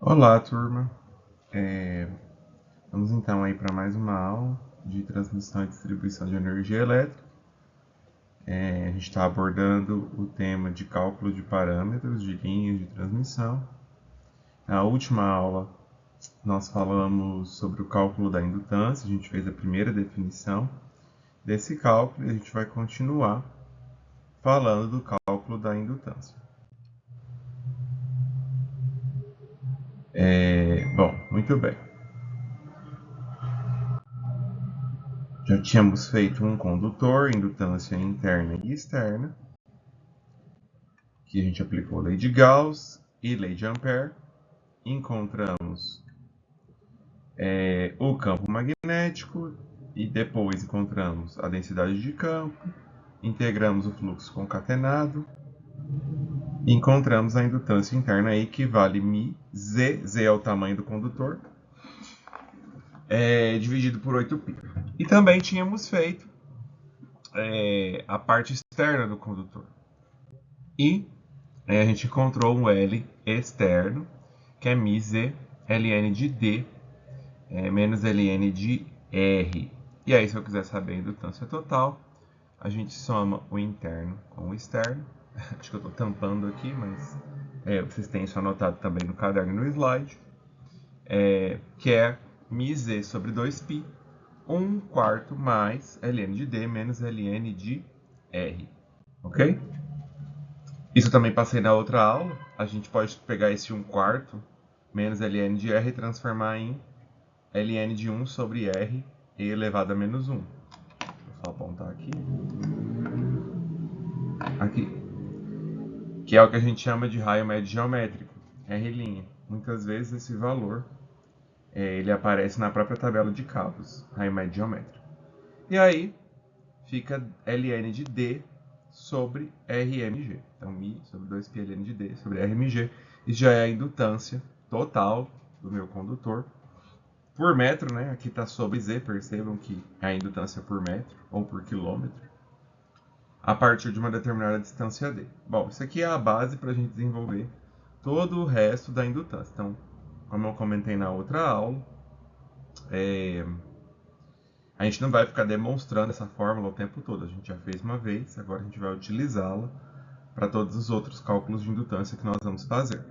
Olá, turma. Vamos então aí para mais uma aula de transmissão e distribuição de energia elétrica. A gente está abordando o tema de cálculo de parâmetros de linhas de transmissão. Na última aula, nós falamos sobre o cálculo da indutância, a gente fez a primeira definição desse cálculo e a gente vai continuar falando do cálculo da indutância. Bom, muito bem. Já tínhamos feito um condutor, indutância interna e externa, que a gente aplicou a lei de Gauss e lei de Ampère. Encontramos o campo magnético e depois encontramos a densidade de campo, integramos o fluxo concatenado e encontramos a indutância interna aí que vale μz, Z é o tamanho do condutor, dividido por 8π. E também tínhamos feito a parte externa do condutor. E a gente encontrou um L externo, que é μz ln de D menos ln de R. E aí, se eu quiser saber a indutância total, a gente soma o interno com o externo. Acho que eu estou tampando aqui, mas vocês têm isso anotado também no caderno e no slide. Que é μz sobre 2π, 1/4 mais ln de D menos ln de R. Ok? Isso eu também passei na outra aula. A gente pode pegar esse 1/4 menos ln de R e transformar em ln de 1 sobre R e elevado a menos 1. Vou só apontar aqui. Aqui. Que é o que a gente chama de raio médio geométrico, R'. Muitas vezes esse valor ele aparece na própria tabela de cabos, raio médio geométrico. E aí fica ln de D sobre Rmg. Então, μ sobre 2π ln de D sobre Rmg. Isso já é a indutância total do meu condutor por metro, né? Aqui está sobre Z, percebam que é a indutância por metro ou por quilômetro, a partir de uma determinada distância D. Bom, isso aqui é a base para a gente desenvolver todo o resto da indutância. Então, como eu comentei na outra aula, a gente não vai ficar demonstrando essa fórmula o tempo todo. A gente já fez uma vez, agora a gente vai utilizá-la para todos os outros cálculos de indutância que nós vamos fazer.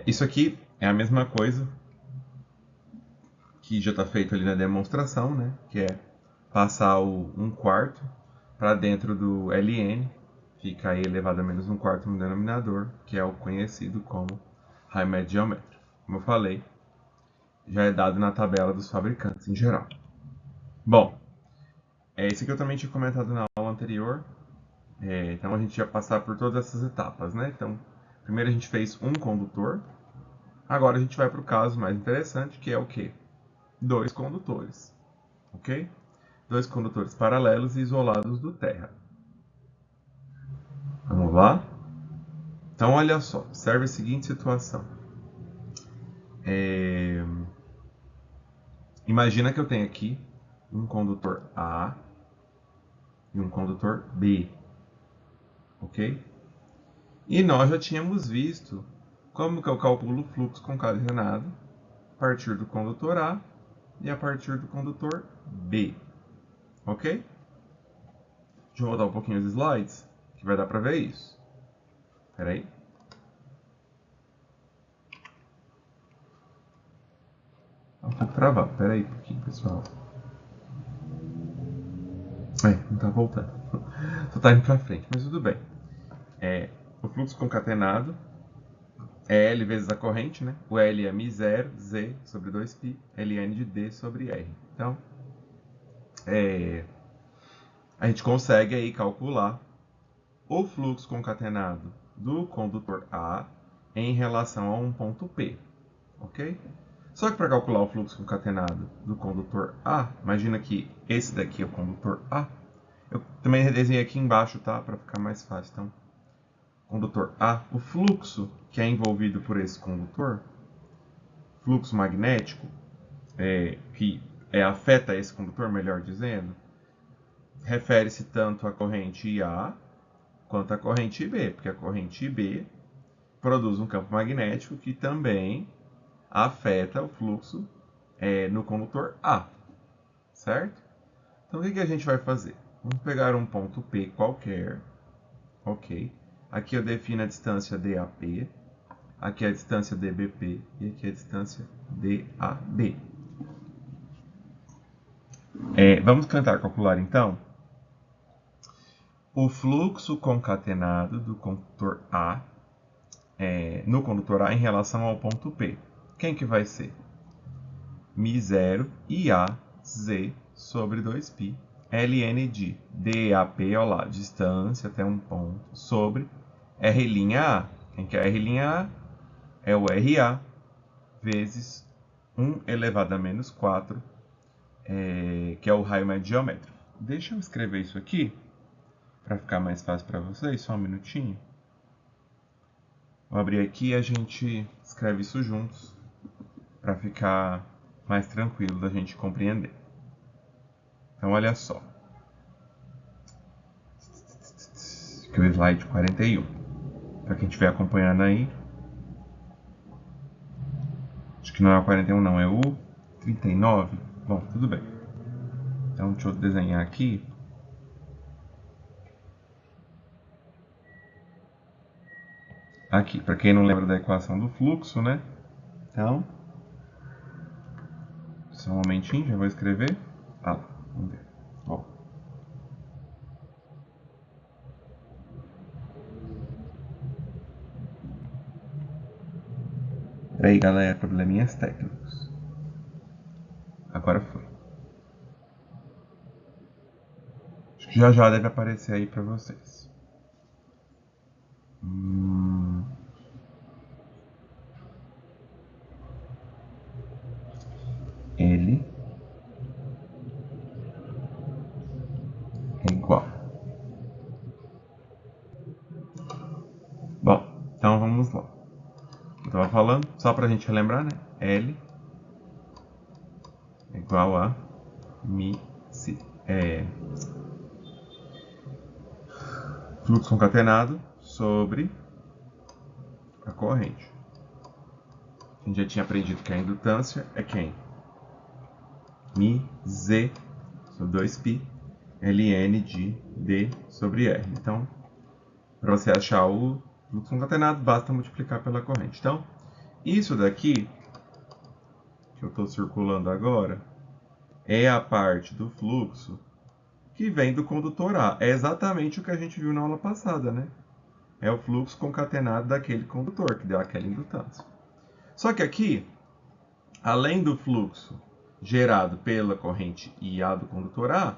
Isso aqui é a mesma coisa que já está feito ali na demonstração, né? Que é passar o 1/4 para dentro do ln, fica aí elevado a menos 1/4 no denominador, que é o conhecido como raio médio geométrico. Como eu falei, já é dado na tabela dos fabricantes em geral. Bom, isso aqui eu também tinha comentado na aula anterior, então a gente ia passar por todas essas etapas, né? Então, primeiro a gente fez um condutor, agora a gente vai para o caso mais interessante, que é o quê? 2 condutores, ok? 2 condutores paralelos e isolados do terra. Vamos lá? Então, olha só, observe a seguinte situação. Imagina que eu tenho aqui um condutor A e um condutor B, ok? E nós já tínhamos visto como que eu calculo o fluxo concatenado a partir do condutor A e a partir do condutor B, ok? Deixa eu voltar um pouquinho os slides, que vai dar para ver isso. Espera aí. Tá um pouco travado, espera aí um pouquinho, pessoal. Não tá voltando. Só tá indo para frente, mas tudo bem. O fluxo concatenado é L vezes a corrente, né? O L é μ0, Z sobre 2π, ln de D sobre R. Então, a gente consegue aí calcular o fluxo concatenado do condutor A em relação a um ponto P, ok? Só que para calcular o fluxo concatenado do condutor A, imagina que esse daqui é o condutor A. Eu também desenhei aqui embaixo, tá? Para ficar mais fácil. Então, condutor A, o fluxo que é envolvido por esse condutor, fluxo magnético, que afeta esse condutor, melhor dizendo, refere-se tanto à corrente IA quanto à corrente IB, porque a corrente IB produz um campo magnético que também afeta o fluxo no condutor A, certo? Então, o que a gente vai fazer? Vamos pegar um ponto P qualquer, ok? Aqui eu defino a distância DAP, aqui a distância DBP e aqui a distância DAB. Vamos tentar calcular, então, o fluxo concatenado do condutor A no condutor A em relação ao ponto P. Quem que vai ser? μ0 IAZ sobre 2π ln de DAP, olha lá, distância até um ponto, sobre R'A. Quem que é R'A? É o RA vezes 1 elevado a menos 4, que é o raio médio geométrico. Deixa eu escrever isso aqui, para ficar mais fácil para vocês, só um minutinho. Vou abrir aqui e a gente escreve isso juntos, para ficar mais tranquilo da gente compreender. Então, olha só. Aqui é o slide 41. Para quem estiver acompanhando aí. Acho que não é o 41, não. É o 39. Bom, tudo bem. Então, deixa eu desenhar aqui. Aqui, para quem não lembra da equação do fluxo, né? Então, só um momentinho, já vou escrever. Ah, vamos ver. Ó. Peraí, galera, probleminhas técnicos. Agora foi. Acho que já deve aparecer aí para vocês. Ele é igual. Bom, então vamos lá. Eu estava falando, só para a gente relembrar, né? L é igual a fluxo concatenado sobre a corrente. A gente já tinha aprendido que a indutância é quem? μZ sobre 2π ln de D sobre R. Então, para você achar o fluxo concatenado, basta multiplicar pela corrente. Então, isso daqui, que eu estou circulando agora, é a parte do fluxo que vem do condutor A. É exatamente o que a gente viu na aula passada, né? É o fluxo concatenado daquele condutor, que deu aquela indutância. Só que aqui, além do fluxo gerado pela corrente IA do condutor A,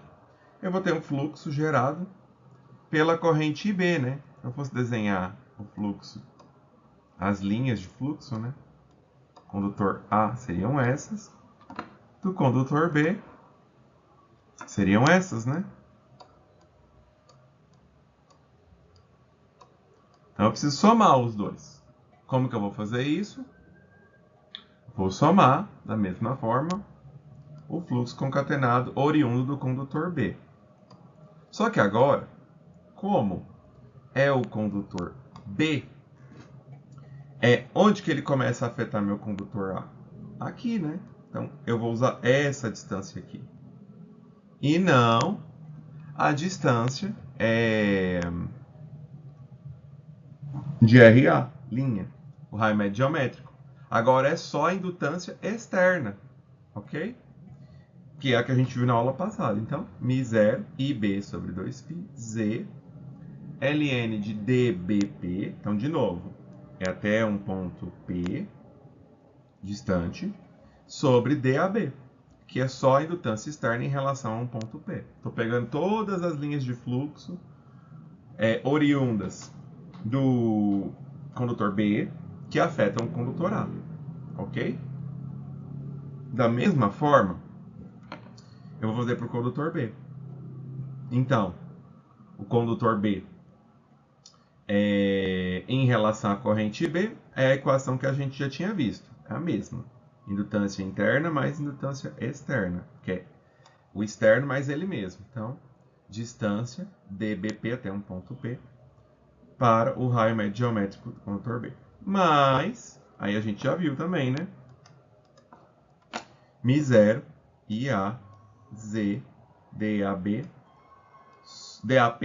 eu vou ter um fluxo gerado pela corrente IB, né? Se eu fosse desenhar o fluxo, as linhas de fluxo, né? Condutor A seriam essas, do condutor B seriam essas, né? Então eu preciso somar os dois. Como que eu vou fazer isso? Vou somar, da mesma forma, o fluxo concatenado oriundo do condutor B. Só que agora, como é o condutor B, onde que ele começa a afetar meu condutor A? Aqui, né? Então, eu vou usar essa distância aqui. E não a distância de RA, linha, o raio médio geométrico. Agora é só a indutância externa, ok? Que é a que a gente viu na aula passada. Então, μ0 IB sobre 2π Z ln de DBP. Então, de novo, é até um ponto P distante sobre DAB, que é só a indutância externa em relação a um ponto P. Estou pegando todas as linhas de fluxo oriundas do condutor B que afetam o condutor A, ok? Da mesma forma, eu vou fazer para o condutor B. Então, o condutor B em relação à corrente B é a equação que a gente já tinha visto, é a mesma. Indutância interna mais indutância externa, que é o externo mais ele mesmo. Então, distância dBp até um ponto P para o raio médio geométrico do condutor B. Mas, aí a gente já viu também, né? Mi0, IA, Z, DAP,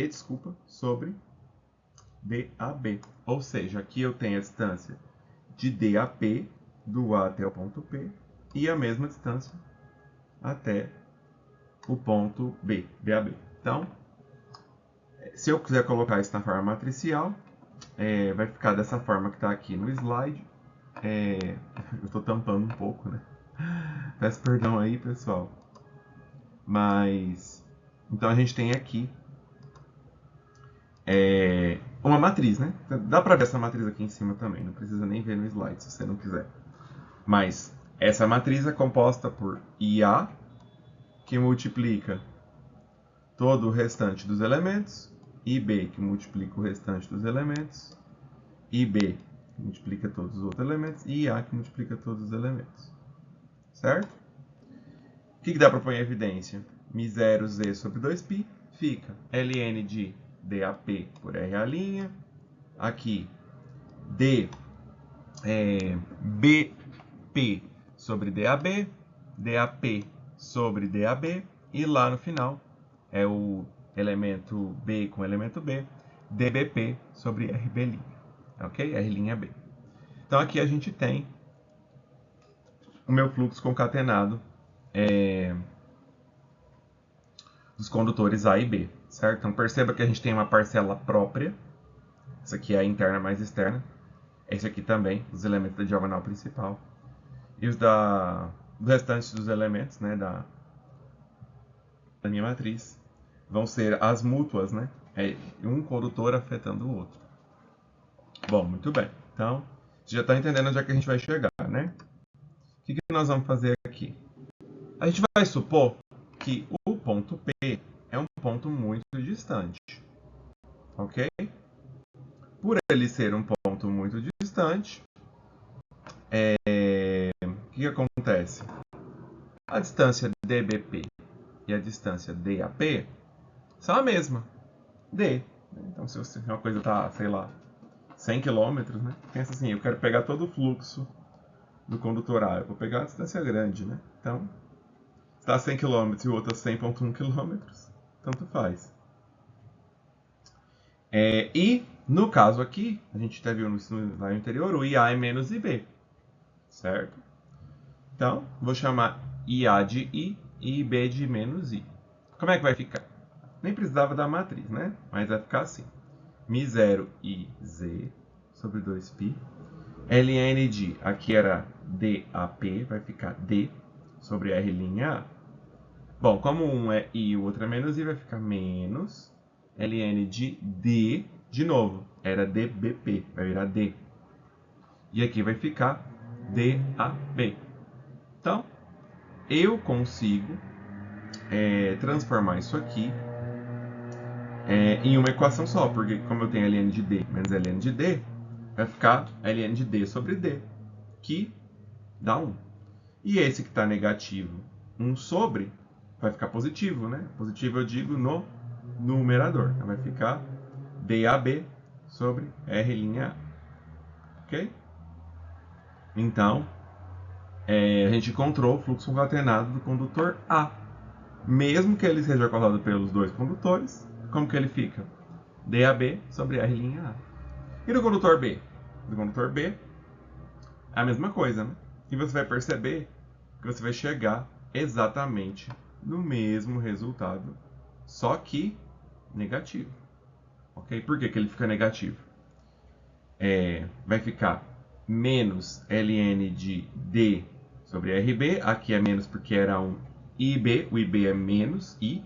desculpa, sobre DAB. Ou seja, aqui eu tenho a distância de DAP, do A até o ponto P, e a mesma distância até o ponto B, DAB. Então, se eu quiser colocar isso na forma matricial, vai ficar dessa forma que está aqui no slide. Eu estou tampando um pouco, né? Peço perdão aí, pessoal. Mas, então a gente tem aqui uma matriz, né? Dá para ver essa matriz aqui em cima também, não precisa nem ver no slide se você não quiser. Mas essa matriz é composta por IA, que multiplica todo o restante dos elementos, IB, que multiplica o restante dos elementos, IB, que multiplica todos os outros elementos, e IA, que multiplica todos os elementos. Certo? O que dá para pôr em evidência? Mi0Z sobre 2π fica ln de DAP por RA', aqui BP sobre DAB, DAP sobre DAB, e lá no final é o elemento B com elemento B, DBP sobre RB', ok? R'B. Então aqui a gente tem o meu fluxo concatenado dos condutores A e B, certo? Então perceba que a gente tem uma parcela própria, essa aqui é a interna mais externa, esse aqui também, os elementos da diagonal principal, e os do restante dos elementos, né, da minha matriz, vão ser as mútuas, né? Um condutor afetando o outro. Bom, muito bem. Então, você já está entendendo onde é que a gente vai chegar, né? O que nós vamos fazer aqui? A gente vai supor que o ponto P é um ponto muito distante, ok? Por ele ser um ponto muito distante, o que acontece? A distância dBp e a distância DAP são a mesma, D. Então, se uma coisa está, sei lá, 100 km, né? Pensa assim, eu quero pegar todo o fluxo do condutor A, eu vou pegar a distância grande, né? Então, se está a 100 km e o outro a 100,1 km, tanto faz. E, no caso aqui, a gente até viu no slide anterior, o IA é menos IB, certo? Então, vou chamar IA de I e IB de menos I. Como é que vai ficar? Nem precisava da matriz, né? Mas vai ficar assim. Mi0 IZ sobre 2π. ln de, aqui era DAP, vai ficar D sobre R'A. Bom, como um é I e o outro é menos I, vai ficar menos ln de D, de novo, era DBP, vai virar D. E aqui vai ficar DAB. Então, eu consigo transformar isso aqui em uma equação só, porque como eu tenho ln de D menos ln de D, vai ficar ln de D sobre D, que dá 1. E esse que está negativo, 1 sobre, vai ficar positivo, né? Positivo eu digo no numerador. Então vai ficar DAB sobre R'A. Ok? Então, a gente encontrou o fluxo concatenado do condutor A. Mesmo que ele seja causado pelos dois condutores, como que ele fica? DAB sobre R'A. E do condutor B? Do condutor B é a mesma coisa, né? E você vai perceber que você vai chegar exatamente no mesmo resultado, só que negativo. Ok? Por que ele fica negativo? Vai ficar menos ln de D sobre RB, aqui é menos porque era um IB, o IB é menos I,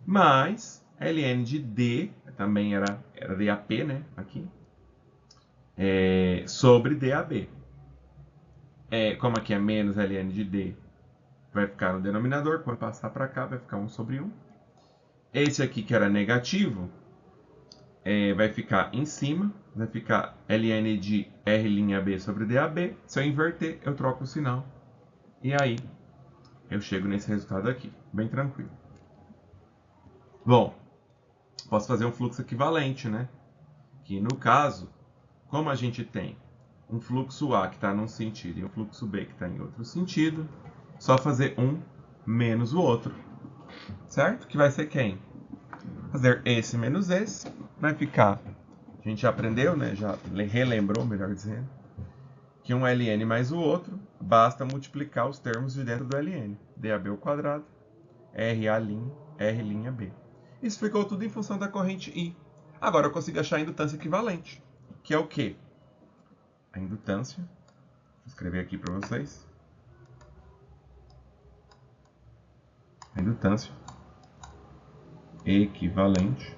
mais ln de D, também era DAP, né, aqui, sobre DAB. Como aqui é menos ln de D, vai ficar no denominador, quando passar para cá vai ficar 1 sobre 1. Esse aqui que era negativo, vai ficar em cima, vai ficar ln de R'B sobre DAB. Se eu inverter, eu troco o sinal. E aí, eu chego nesse resultado aqui, bem tranquilo. Bom, posso fazer um fluxo equivalente, né? Que no caso, como a gente tem um fluxo A que está num sentido e um fluxo B que está em outro sentido, só fazer um menos o outro, certo? Que vai ser quem? Fazer esse menos esse, vai ficar, a gente já aprendeu, né? Já relembrou, melhor dizendo, que um ln mais o outro, basta multiplicar os termos de dentro do ln. DAB ao quadrado, R' B. Isso ficou tudo em função da corrente I. Agora eu consigo achar a indutância equivalente, que é o quê? A indutância, vou escrever aqui para vocês. A indutância equivalente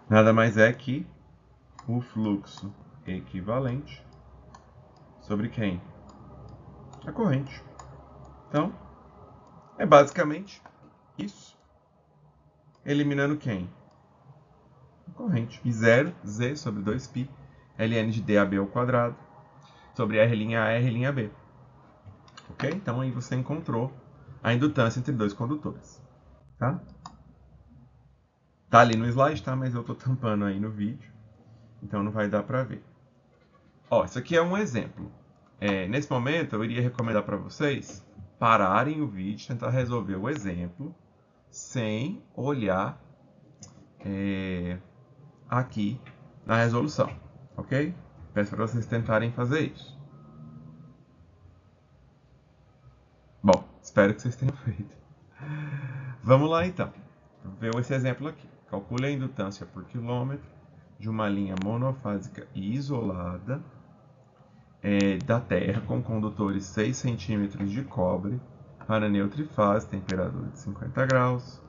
nada mais é que o fluxo equivalente sobre quem? A corrente. Então, é basicamente isso. Eliminando quem? A corrente. I0, Z sobre 2π, ln de DAB ao quadrado, sobre R'A, R'B. Ok? Então, aí você encontrou a indutância entre dois condutores. Tá? Tá ali no slide, tá? Mas eu tô tampando aí no vídeo. Então, não vai dar para ver. Ó, isso aqui é um exemplo. Nesse momento, eu iria recomendar para vocês pararem o vídeo, tentar resolver o exemplo, sem olhar aqui na resolução, ok? Peço para vocês tentarem fazer isso. Bom, espero que vocês tenham feito. Vamos lá então. Ver esse exemplo aqui. Calcule a indutância por quilômetro de uma linha monofásica e isolada da Terra com condutores 6 centímetros de cobre para neutrifase, temperatura de 50 graus,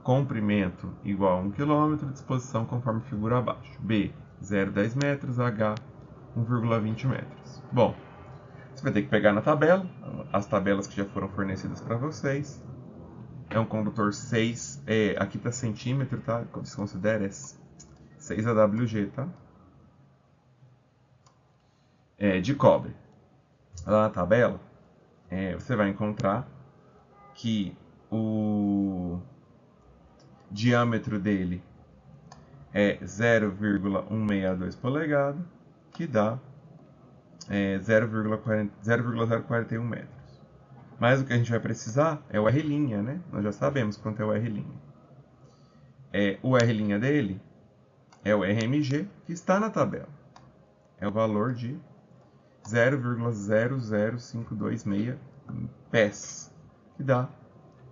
comprimento igual a 1 km, disposição conforme figura abaixo. B, 0,10 metros, H, 1,20 metros. Bom, você vai ter que pegar na tabela, as tabelas que já foram fornecidas para vocês. É um condutor 6, aqui está centímetro, tá? Se considera 6 AWG, tá? De cobre. Lá na tabela, você vai encontrar que o diâmetro dele é 0,162 polegadas, que dá 0,041 metros. Mas o que a gente vai precisar é o R', né? Nós já sabemos quanto é o R'. O R' dele é o RMG, que está na tabela. É o valor de 0,00526 pés, que dá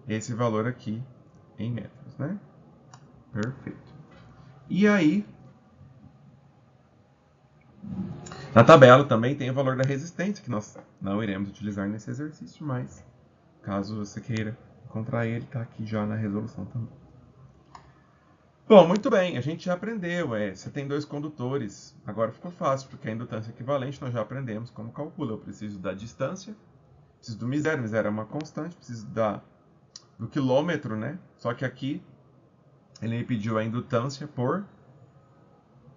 esse valor aqui em metros, né? Perfeito. E aí, na tabela também tem o valor da resistência, que nós não iremos utilizar nesse exercício, mas caso você queira encontrar ele, está aqui já na resolução também. Bom, muito bem, a gente já aprendeu, você tem dois condutores, agora ficou fácil, porque a indutância equivalente nós já aprendemos como calcula. Eu preciso da distância, preciso do μ0, μ0 é uma constante, preciso do quilômetro, né? Só que aqui ele me pediu a indutância por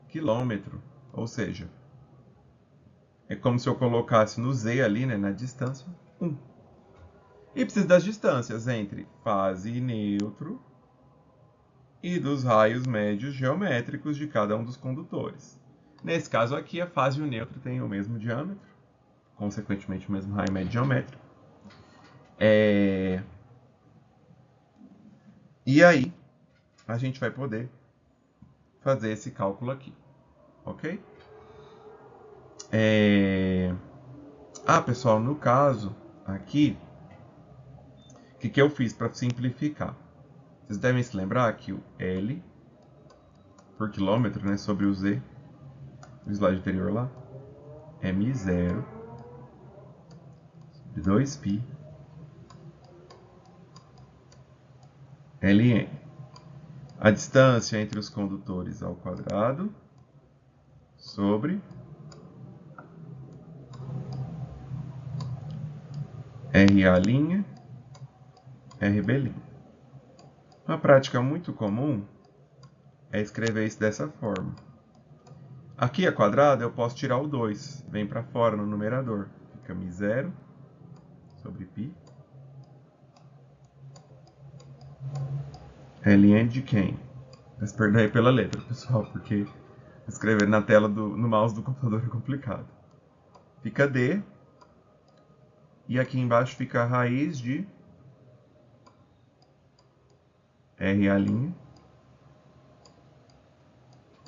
quilômetro, ou seja, é como se eu colocasse no Z ali, né, na distância, 1. E preciso das distâncias entre fase e neutro e dos raios médios geométricos de cada um dos condutores. Nesse caso aqui, a fase e o neutro têm o mesmo diâmetro, consequentemente o mesmo raio médio geométrico. E aí, a gente vai poder fazer esse cálculo aqui, ok? Pessoal, no caso aqui, o que eu fiz para simplificar? Vocês devem se lembrar que o L por quilômetro, né, sobre o Z, no slide anterior lá, é μ0 de 2π ln. A distância entre os condutores ao quadrado sobre RA', RB'. Uma prática muito comum é escrever isso dessa forma. Aqui a quadrado eu posso tirar o 2, vem para fora no numerador. Fica μ0 sobre π ln de quem? Mas perdão aí pela letra, pessoal, porque Escrever na tela no mouse do computador é complicado. Fica D. E aqui embaixo fica a raiz de RA',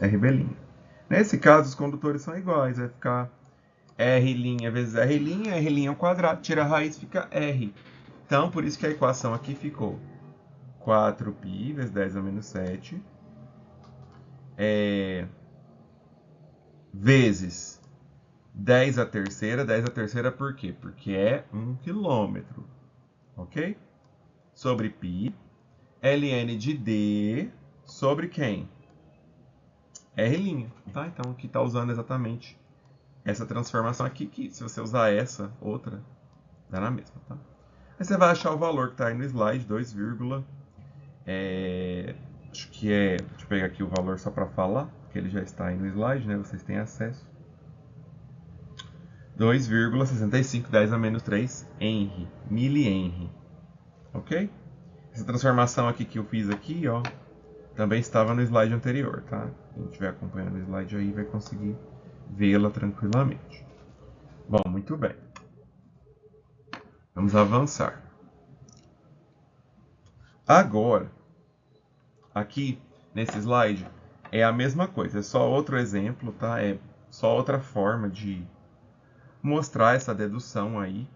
RB'. Nesse caso, os condutores são iguais. Vai ficar R' vezes R', R' ao quadrado, tira a raiz, fica R. Então, por isso que a equação aqui ficou 4π vezes 10 a menos 7 vezes 10 a terceira. 10 a terceira por quê? Porque é 1 quilômetro. Ok? Sobre π. ln de D sobre quem? R'. Tá? Então, aqui está usando exatamente essa transformação aqui, que se você usar essa, outra, dá na mesma. Tá? Aí você vai achar o valor que está aí no slide, 2, acho que é, deixa eu pegar aqui o valor só para falar, que ele já está aí no slide, né? Vocês têm acesso. 2,65 10 a menos 3 Henry, milihenry. Ok? Essa transformação aqui que eu fiz aqui, ó, também estava no slide anterior, tá? Quem estiver acompanhando o slide aí vai conseguir vê-la tranquilamente. Bom, muito bem. Vamos avançar. Agora, aqui nesse slide é a mesma coisa, é só outro exemplo, tá? É só outra forma de mostrar essa dedução aí.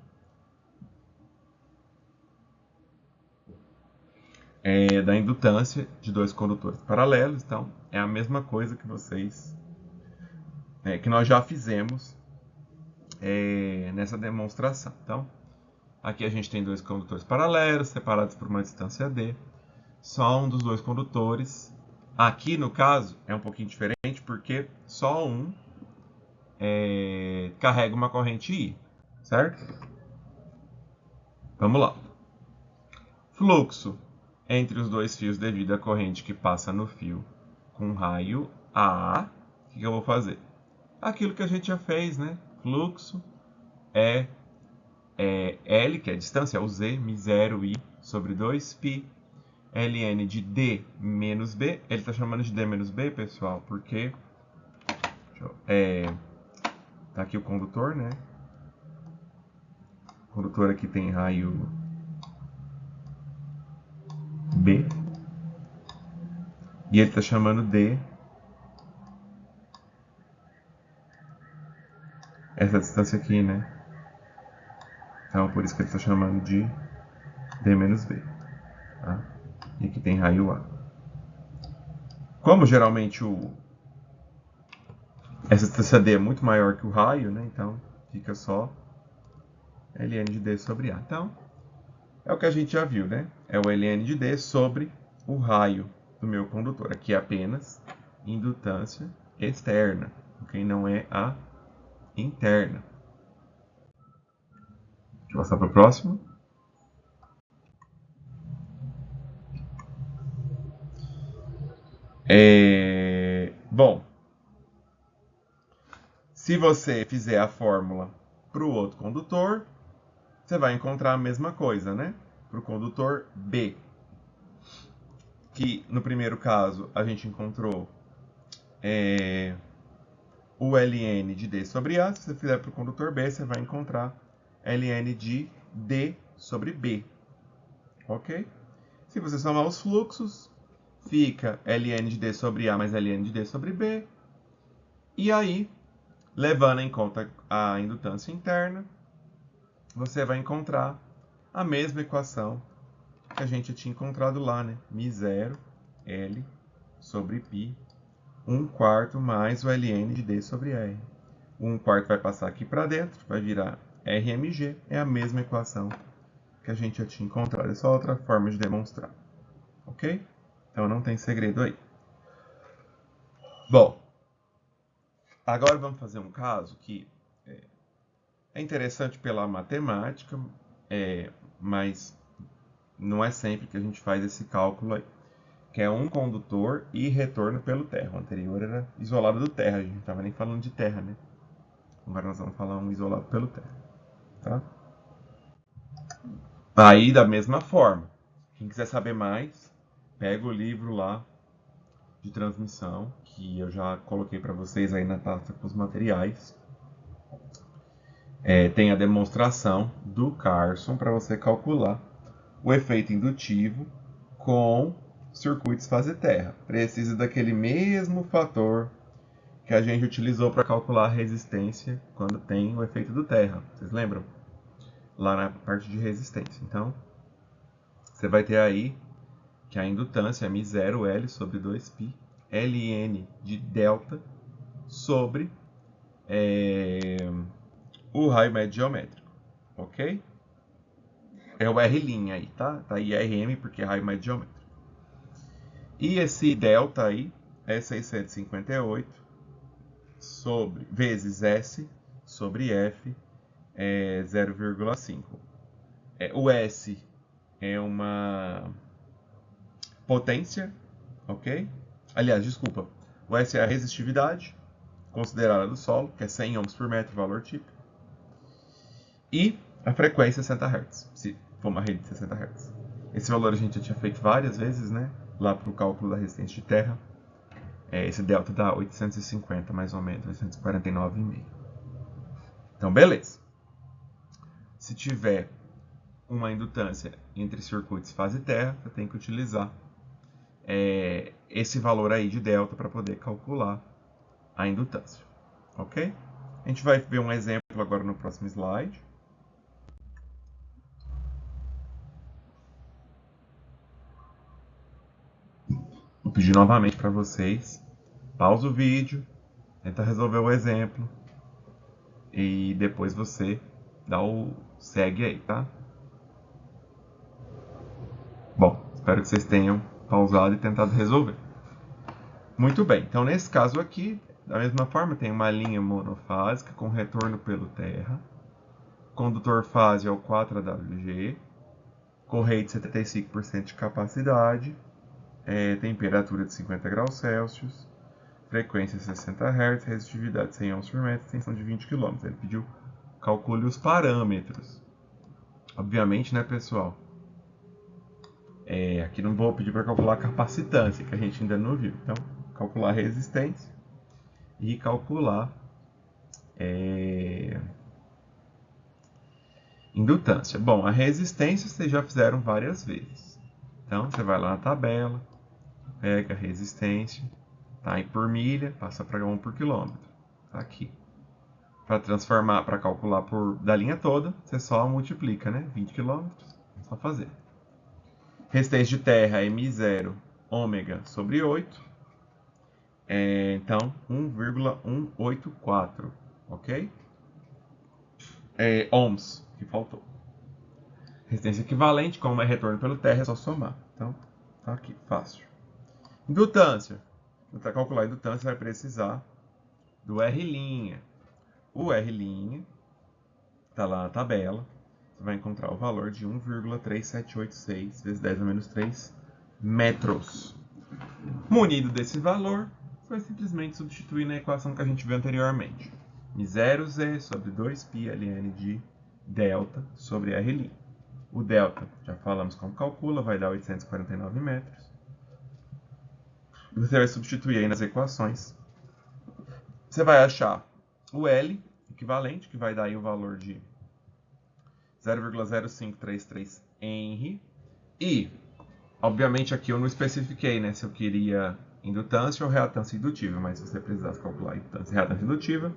Da indutância de dois condutores paralelos, então é a mesma coisa que que nós já fizemos nessa demonstração. Então, aqui a gente tem dois condutores paralelos, separados por uma distância d. Só um dos dois condutores. Aqui, no caso, é um pouquinho diferente, porque só um carrega uma corrente I, certo? Vamos lá. Fluxo entre os dois fios devido à corrente que passa no fio com raio A. O que eu vou fazer? Aquilo que a gente já fez, né? Fluxo é L, que é a distância, é o Z, μ0I sobre 2π, ln de D menos B. Ele está chamando de D menos B, pessoal, porque tá aqui o condutor, né? O condutor aqui tem raio B. E ele está chamando D essa distância aqui, né? Então, por isso que ele está chamando de D menos B. Tá? E aqui tem raio A. Como geralmente essa distância D é muito maior que o raio, né? Então fica só ln de D sobre A. Então, é o que a gente já viu, né? É o ln de D sobre o raio do meu condutor. Aqui é apenas indutância externa, ok? Não é a interna. Deixa eu passar para o próximo. Bom, se você fizer a fórmula para o outro condutor, você vai encontrar a mesma coisa, né? Para o condutor B, que no primeiro caso a gente encontrou o ln de D sobre A. Se você fizer para o condutor B, você vai encontrar ln de D sobre B. Ok? Se você somar os fluxos, fica ln de D sobre A mais ln de D sobre B. E aí, levando em conta a indutância interna, você vai encontrar a mesma equação que a gente tinha encontrado lá, né? μ0 L sobre π, 1/4 mais o ln de D sobre R. O 1/4 vai passar aqui para dentro, vai virar RMG. É a mesma equação que a gente já tinha encontrado. É só outra forma de demonstrar. Ok? Então não tem segredo aí. Bom, agora vamos fazer um caso que é interessante pela matemática, mas não é sempre que a gente faz esse cálculo aí. Que é um condutor e retorno pelo terra. O anterior era isolado do terra, a gente não estava nem falando de terra, né? Agora nós vamos falar um isolado pelo terra. Tá? Aí, da mesma forma, quem quiser saber mais, pega o livro lá de transmissão, que eu já coloquei para vocês aí na pasta com os materiais. Tem a demonstração do Carson para você calcular o efeito indutivo com circuitos fase terra. Precisa daquele mesmo fator que a gente utilizou para calcular a resistência quando tem o efeito do terra. Vocês lembram? Lá na parte de resistência. Então, você vai ter aí que a indutância é μ0L sobre 2π Ln de delta sobre o raio médio geométrico, ok? É o R' aí, tá? Tá aí Rm porque é raio médio geométrico. E esse delta aí é 658 sobre, vezes S sobre F é 0,5. O S é uma potência, ok? Aliás, desculpa. O S é a resistividade considerada do solo, que é 100 ohms por metro, valor típico. E a frequência 60 Hz, se for uma rede de 60 Hz. Esse valor a gente já tinha feito várias vezes, né? Lá para o cálculo da resistência de terra. Esse delta dá 850, mais ou menos, 849,5. Então, beleza. Se tiver uma indutância entre circuitos fase terra, você tem que utilizar esse valor aí de delta para poder calcular a indutância, ok? A gente vai ver um exemplo agora no próximo slide. Vou pedir novamente para vocês, pausa o vídeo, tenta resolver o exemplo e depois você dá o segue aí, tá? Bom, espero que vocês tenham pausado e tentado resolver. Muito bem, então nesse caso aqui, da mesma forma, tem uma linha monofásica com retorno pelo terra, condutor fase é o 4AWG, correia de 75% de capacidade, temperatura de 50 graus Celsius, frequência 60 Hz, resistividade 100 ohms por metro, extensão de 20 km. Ele pediu calcule os parâmetros. Obviamente, né, pessoal? Aqui não vou pedir para calcular a capacitância, que a gente ainda não viu. Então, calcular a resistência e calcular indutância. Bom, a resistência vocês já fizeram várias vezes. Então, você vai lá na tabela, pega a resistência, tá aí por milha, passa para 1 por quilômetro. Tá aqui. Para transformar, para calcular da linha toda, você só multiplica, né? 20 km, só fazer. Resistência de terra é μ0 ômega sobre 8. Então, 1,184, ok? Ohms, que faltou. Resistência equivalente, como é retorno pelo terra, é só somar. Então, tá aqui, fácil. Indutância. Para calcular a indutância, vai precisar do R'. O R' está lá na tabela. Você vai encontrar o valor de 1,3786 vezes 10 a menos 3 metros. Munido desse valor, foi simplesmente substituir na equação que a gente viu anteriormente. μ0z sobre 2π ln de delta sobre R'. O delta, já falamos como calcula, vai dar 849 metros. Você vai substituir aí nas equações. Você vai achar o L equivalente, que vai dar aí o valor de 0,0533 Henry. E, obviamente, aqui eu não especifiquei, né, se eu queria indutância ou reatância indutiva, mas se você precisasse calcular indutância e reatância indutiva,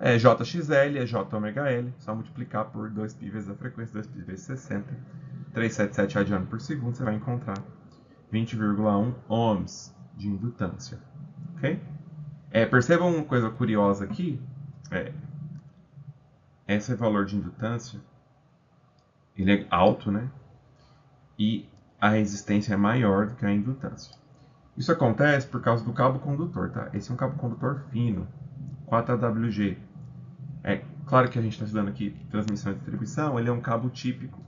JXL é JωL, só multiplicar por 2π vezes a frequência, 2π vezes 60, 377 radianos por segundo, você vai encontrar 20,1 ohms de indutância, ok? Percebam uma coisa curiosa aqui, esse valor de indutância, ele é alto, né? E a resistência é maior do que a indutância. Isso acontece por causa do cabo condutor, tá? Esse é um cabo condutor fino, 4AWG. Claro que a gente está estudando aqui transmissão e distribuição, ele é um cabo típico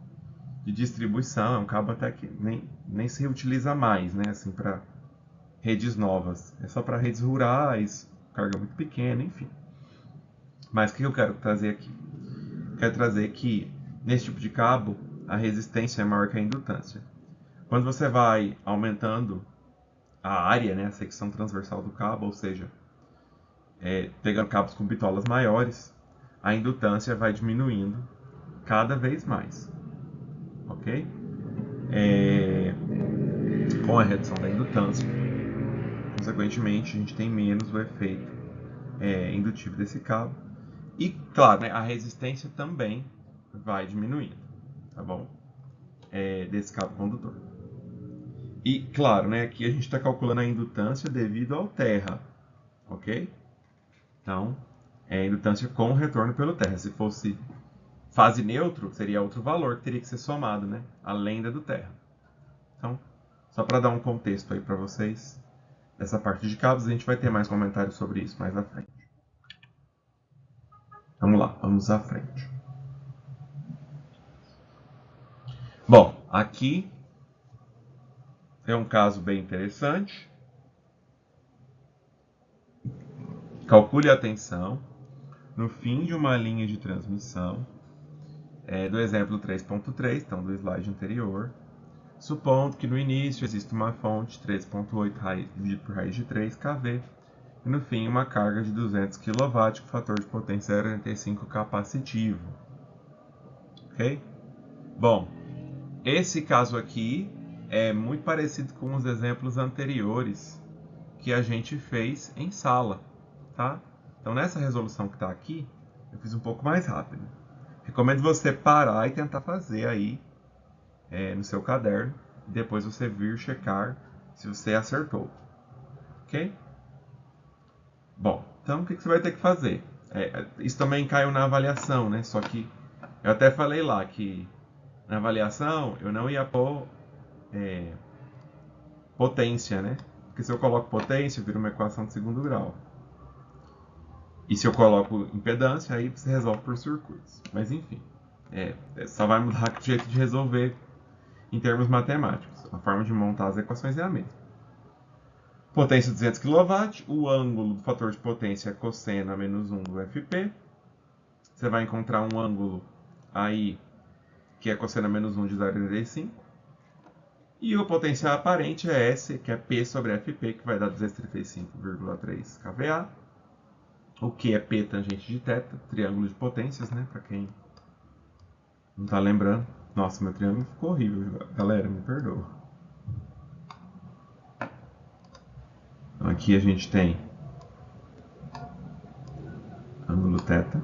de distribuição, é um cabo até que nem se reutiliza mais, né? Assim, para redes novas. É só para redes rurais, carga muito pequena, enfim. Mas o que eu quero trazer aqui? Quero trazer que nesse tipo de cabo a resistência é maior que a indutância. Quando você vai aumentando a área, né, a secção transversal do cabo, ou seja, pegando cabos com bitolas maiores, a indutância vai diminuindo cada vez mais, ok? Com a redução da indutância, consequentemente, a gente tem menos o efeito indutivo desse cabo. E, claro, né, a resistência também vai diminuindo, tá bom? Desse cabo condutor. E, claro, né, aqui a gente está calculando a indutância devido ao terra, ok? Então, é a indutância com retorno pelo terra. Se fosse fase neutro, seria outro valor que teria que ser somado, né? Além da do terra. Então, só para dar um contexto aí para vocês dessa parte de cabos, a gente vai ter mais comentários sobre isso mais à frente. Vamos lá, vamos à frente. Bom, aqui é um caso bem interessante. Calcule a tensão no fim de uma linha de transmissão do exemplo 3.3, então do slide anterior, supondo que no início existe uma fonte 13.8 dividido por raiz de 3 kV e no fim uma carga de 200 kW com fator de potência 0,85 capacitivo. Ok? Bom, esse caso aqui é muito parecido com os exemplos anteriores que a gente fez em sala, tá? Então nessa resolução que está aqui, eu fiz um pouco mais rápido. Recomendo você parar e tentar fazer aí no seu caderno, e depois você vir checar se você acertou, ok? Bom, então o que você vai ter que fazer? Isso também caiu na avaliação, né? Só que eu até falei lá que na avaliação eu não ia pôr potência, né? Porque se eu coloco potência, vira uma equação de segundo grau. E se eu coloco impedância, aí você resolve por circuitos. Mas enfim, só vai mudar o jeito de resolver em termos matemáticos. A forma de montar as equações é a mesma. Potência 200 kW, o ângulo do fator de potência é cosseno a menos 1 do FP. Você vai encontrar um ângulo aí que é cosseno a menos 1 de 0,35. E o potencial aparente é S, que é P sobre FP, que vai dar 235,3 kVA. O que é P tangente de θ, triângulo de potências, né? Para quem não está lembrando. Nossa, meu triângulo ficou horrível, galera, me perdoa. Então aqui a gente tem ângulo θ,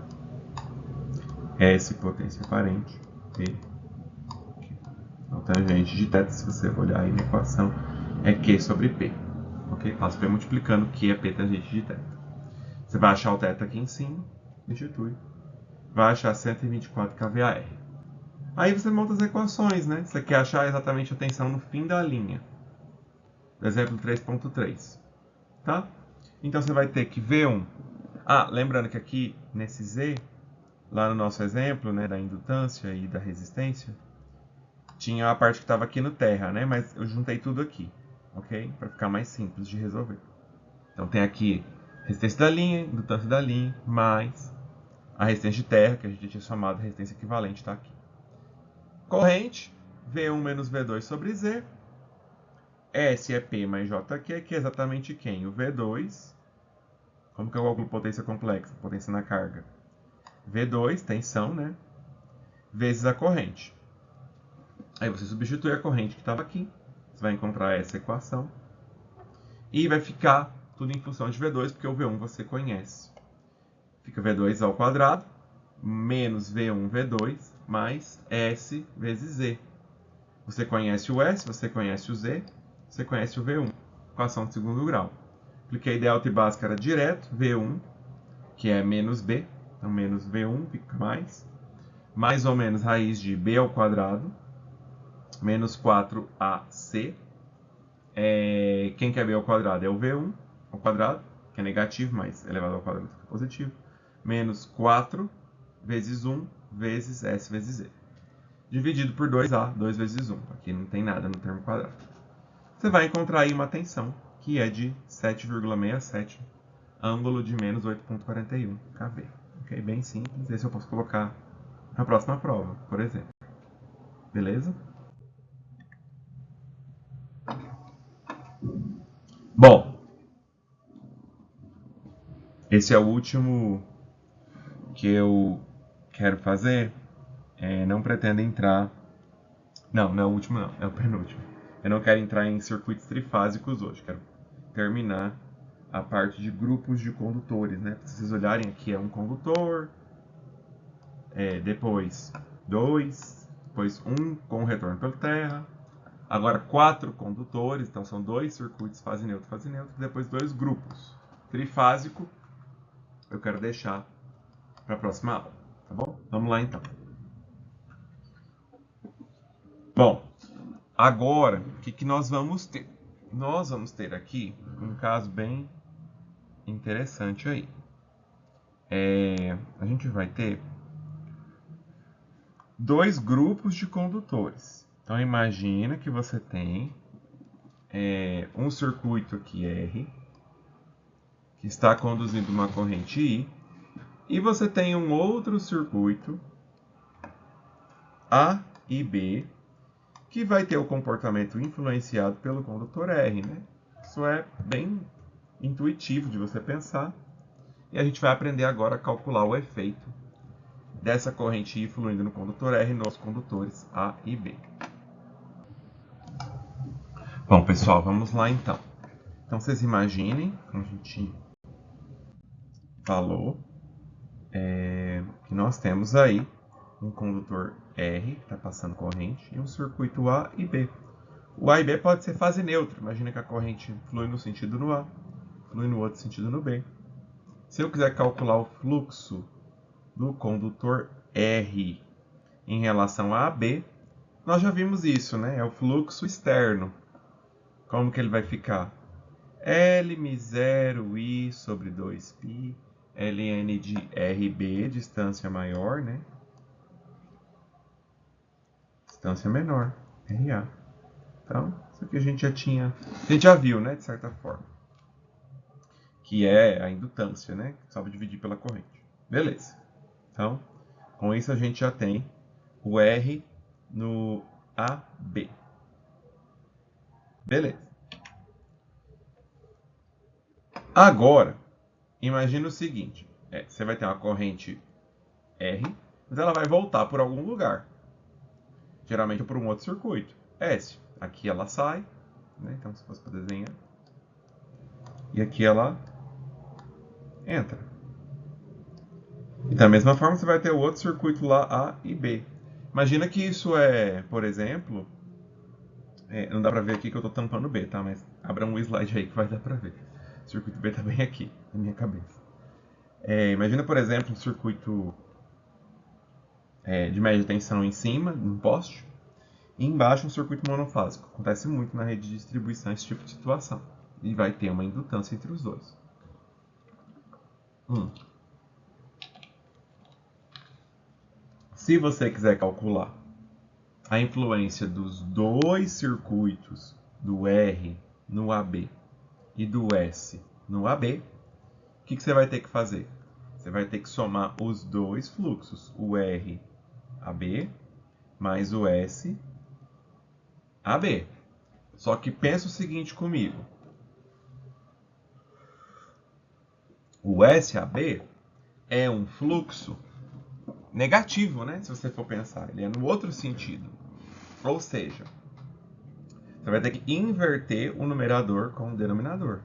S potência aparente, P. Então tangente de θ, se você olhar aí na equação, é Q sobre P. Ok? Passo P multiplicando, Q é P tangente de θ. Você vai achar o θ aqui em cima, substitui, vai achar 124 kVAR. Aí você monta as equações, né? Você quer achar exatamente a tensão no fim da linha. Exemplo 3.3. Tá? Então você vai ter que V1. Lembrando que aqui nesse Z, lá no nosso exemplo, né, da indutância e da resistência, tinha a parte que estava aqui no terra, né? Mas eu juntei tudo aqui, ok? Para ficar mais simples de resolver. Então tem aqui resistência da linha, indutância da linha, mais a resistência de terra, que a gente tinha chamado de resistência equivalente, está aqui. Corrente, V1 menos V2 sobre Z. S é P mais JQ, que é exatamente quem? O V2. Como que eu calculo potência complexa? Potência na carga. V2, tensão, né? Vezes a corrente. Aí você substitui a corrente que estava aqui. Você vai encontrar essa equação. E vai ficar tudo em função de V2, porque o V1 você conhece. Fica V2 ao quadrado, menos V1 V2, mais S vezes Z. Você conhece o S, você conhece o Z, você conhece o V1. Equação de segundo grau. Apliquei delta e bhaskara direto, V1, que é menos B, então menos V1 fica mais ou menos raiz de B ao quadrado, menos 4AC. Quem quer B ao quadrado é o V1 ao quadrado, que é negativo, mas elevado ao quadrado fica positivo, menos 4 vezes 1 vezes S vezes Z. Dividido por 2A, 2 vezes 1. Aqui não tem nada no termo quadrado. Você vai encontrar aí uma tensão, que é de 7,67, ângulo de menos 8,41 kV. Ok? Bem simples. Esse eu posso colocar na próxima prova, por exemplo. Beleza? Bom, esse é o último que eu quero fazer. Não pretendo entrar... Não é o último não, é o penúltimo. Eu não quero entrar em circuitos trifásicos hoje, quero terminar a parte de grupos de condutores, né? Para vocês olharem aqui, é um condutor, depois 2, depois 1 com retorno pela terra, agora 4 condutores, então são 2 circuitos fase neutra, depois 2 grupos. Trifásico eu quero deixar para a próxima aula, tá bom? Vamos lá então. Bom, agora o que nós vamos ter? Nós vamos ter aqui um caso bem interessante aí. A gente vai ter 2 grupos de condutores. Então imagina que você tem um circuito aqui R, que está conduzindo uma corrente I, e você tem um outro circuito A e B, que vai ter o comportamento influenciado pelo condutor R, né? Isso é bem intuitivo de você pensar. E a gente vai aprender agora a calcular o efeito dessa corrente I fluindo no condutor R nos condutores A e B. Bom, pessoal, vamos lá então. Então, vocês imaginem, como a gente falou, que nós temos aí um condutor R, que está passando corrente, e um circuito A e B. O A e B pode ser fase neutra. Imagina que a corrente flui no sentido no A, flui no outro sentido no B. Se eu quiser calcular o fluxo do condutor R em relação a AB, nós já vimos isso, né? É o fluxo externo. Como que ele vai ficar? Lm0I sobre 2π, ln de RB, distância maior, né? Distância menor, RA. Então, isso aqui a gente já viu, né? De certa forma. Que é a indutância, né? Só para dividir pela corrente. Beleza. Então, com isso a gente já tem o R no AB. Beleza. Agora, imagina o seguinte. Você vai ter uma corrente R, mas ela vai voltar por algum lugar. Geralmente por um outro circuito. S. Aqui ela sai, né? Então se fosse para desenhar. E aqui ela entra. E da mesma forma você vai ter o outro circuito lá, A e B. Imagina que isso por exemplo, não dá para ver aqui que eu estou tampando B, tá? Mas abra um slide aí que vai dar para ver. O circuito B está bem aqui, na minha cabeça. Imagina, por exemplo, um circuito de média tensão em cima, num poste, e embaixo um circuito monofásico. Acontece muito na rede de distribuição esse tipo de situação. E vai ter uma indutância entre os dois. Se você quiser calcular a influência dos dois circuitos, do R no AB e do S no AB, o que você vai ter que fazer? Você vai ter que somar os dois fluxos, o R AB mais o S AB. Só que pensa o seguinte comigo. O SAB é um fluxo negativo, né? Se você for pensar, ele é no outro sentido. Ou seja, você vai ter que inverter o numerador com o denominador.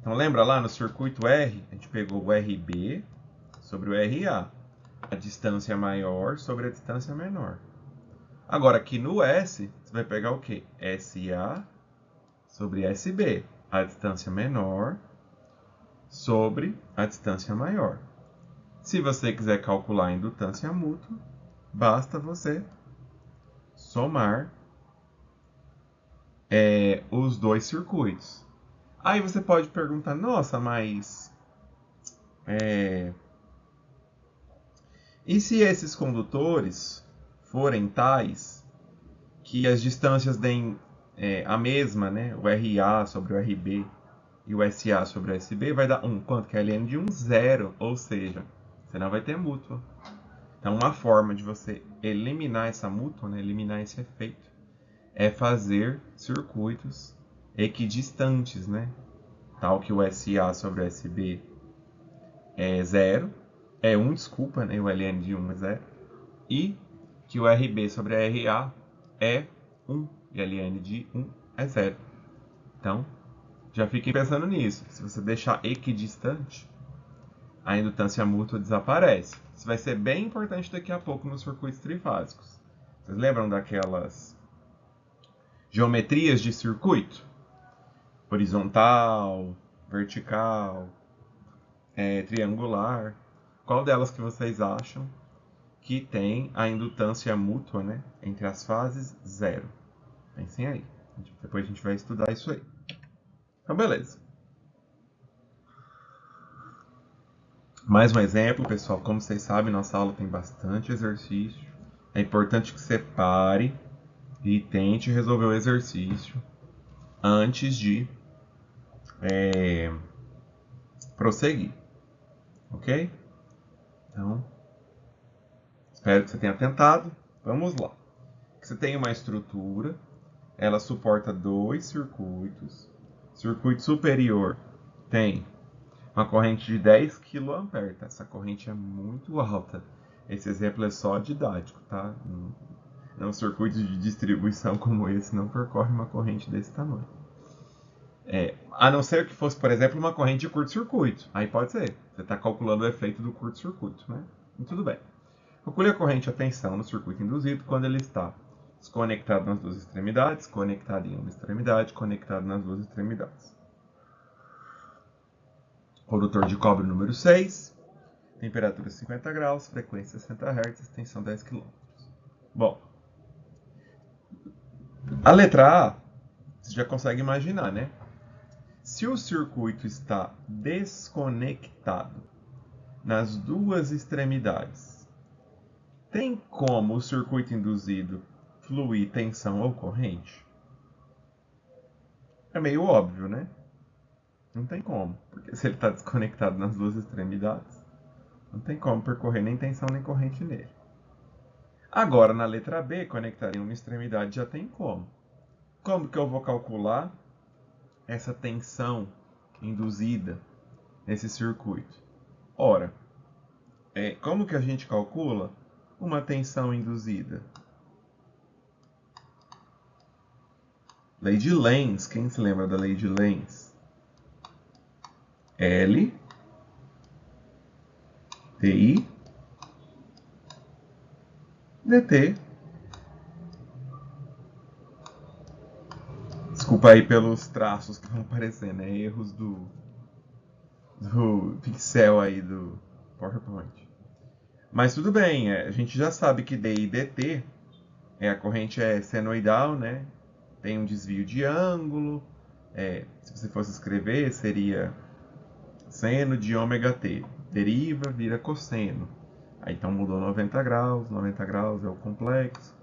Então lembra lá no circuito R, a gente pegou o RB sobre o RA. A distância maior sobre a distância menor. Agora aqui no S, você vai pegar o quê? SA sobre SB. A distância menor sobre a distância maior. Se você quiser calcular a indutância mútua, basta você somar os dois circuitos. Aí você pode perguntar, nossa, mas e se esses condutores forem tais que as distâncias deem a mesma, né? O RA sobre o RB e o SA sobre o SB vai dar 1. Quanto que é ln de 1? 0. Ou seja, você não vai ter mútua. Então, uma forma de você eliminar essa mútua, né, eliminar esse efeito, é fazer circuitos equidistantes, né? tal que o SA sobre o SB é 0, é 1, desculpa, né? O LN de 1 é 0, e que o RB sobre a RA é 1, e LN de 1 é 0. Então, já fiquem pensando nisso. Se você deixar equidistante, a indutância mútua desaparece. Isso vai ser bem importante daqui a pouco nos circuitos trifásicos. Vocês lembram daquelas geometrias de circuito? Horizontal, vertical, triangular. Qual delas que vocês acham que tem a indutância mútua, né, entre as fases 0? Pensem aí. Depois a gente vai estudar isso aí. Então, beleza. Mais um exemplo, pessoal. Como vocês sabem, nossa aula tem bastante exercício. É importante que você pare e tente resolver o exercício antes de prosseguir. Ok? Então, espero que você tenha tentado. Vamos lá. Você tem uma estrutura, ela suporta 2 circuitos. Circuito superior tem uma corrente de 10 kA. Tá? Essa corrente é muito alta. Esse exemplo é só didático, tá? Não, circuito de distribuição como esse não percorre uma corrente desse tamanho. A não ser que fosse, por exemplo, uma corrente de curto-circuito. Aí pode ser. Você está calculando o efeito do curto-circuito, né? E tudo bem. Calcule a corrente e a tensão no circuito induzido quando ele está desconectado nas duas extremidades, conectado em uma extremidade, conectado nas duas extremidades. Condutor de cobre número 6, temperatura 50 graus, frequência 60 Hz, extensão 10 km. Bom, a letra A, você já consegue imaginar, né? Se o circuito está desconectado nas duas extremidades, tem como o circuito induzido fluir tensão ou corrente? É meio óbvio, né? Não tem como, porque se ele está desconectado nas duas extremidades, não tem como percorrer nem tensão nem corrente nele. Agora, na letra B, conectar em uma extremidade já tem como. Como que eu vou calcular essa tensão induzida nesse circuito? Ora, como que a gente calcula uma tensão induzida? Lei de Lenz, quem se lembra da lei de Lenz? L, TI, dt. Desculpa aí pelos traços que vão aparecer, né? Erros do pixel aí do PowerPoint. Mas tudo bem, a gente já sabe que D e dt, a corrente é senoidal, né? Tem um desvio de ângulo. Se você fosse escrever, seria seno de ômega t. Deriva, vira cosseno. Aí então mudou 90 graus. 90 graus é o complexo.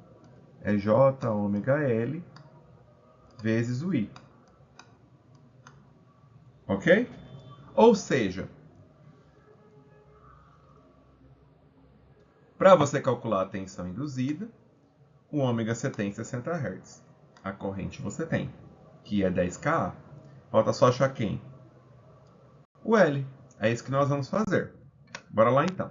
É J ômega L vezes o I. Ok? Ou seja, para você calcular a tensão induzida, o ômega você tem 60 Hz. A corrente você tem, que é 10 kA. Falta só achar quem? O L. É isso que nós vamos fazer. Bora lá então.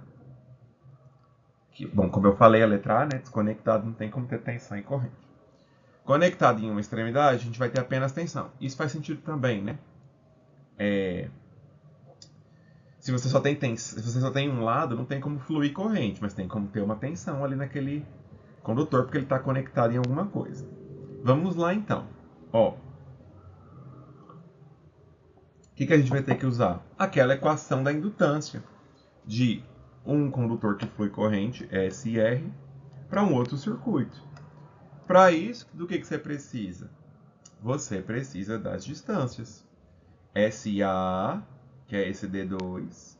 Bom, como eu falei, a letra A, né? Desconectado não tem como ter tensão e corrente. Conectado em uma extremidade, a gente vai ter apenas tensão. Isso faz sentido também, né? Se você só tem um lado, não tem como fluir corrente, mas tem como ter uma tensão ali naquele condutor, porque ele está conectado em alguma coisa. Vamos lá então. Ó, o que a gente vai ter que usar? Aquela equação da indutância de um condutor que flui corrente, SR, para um outro circuito. Para isso, do que você precisa? Você precisa das distâncias. SA, que é esse D2,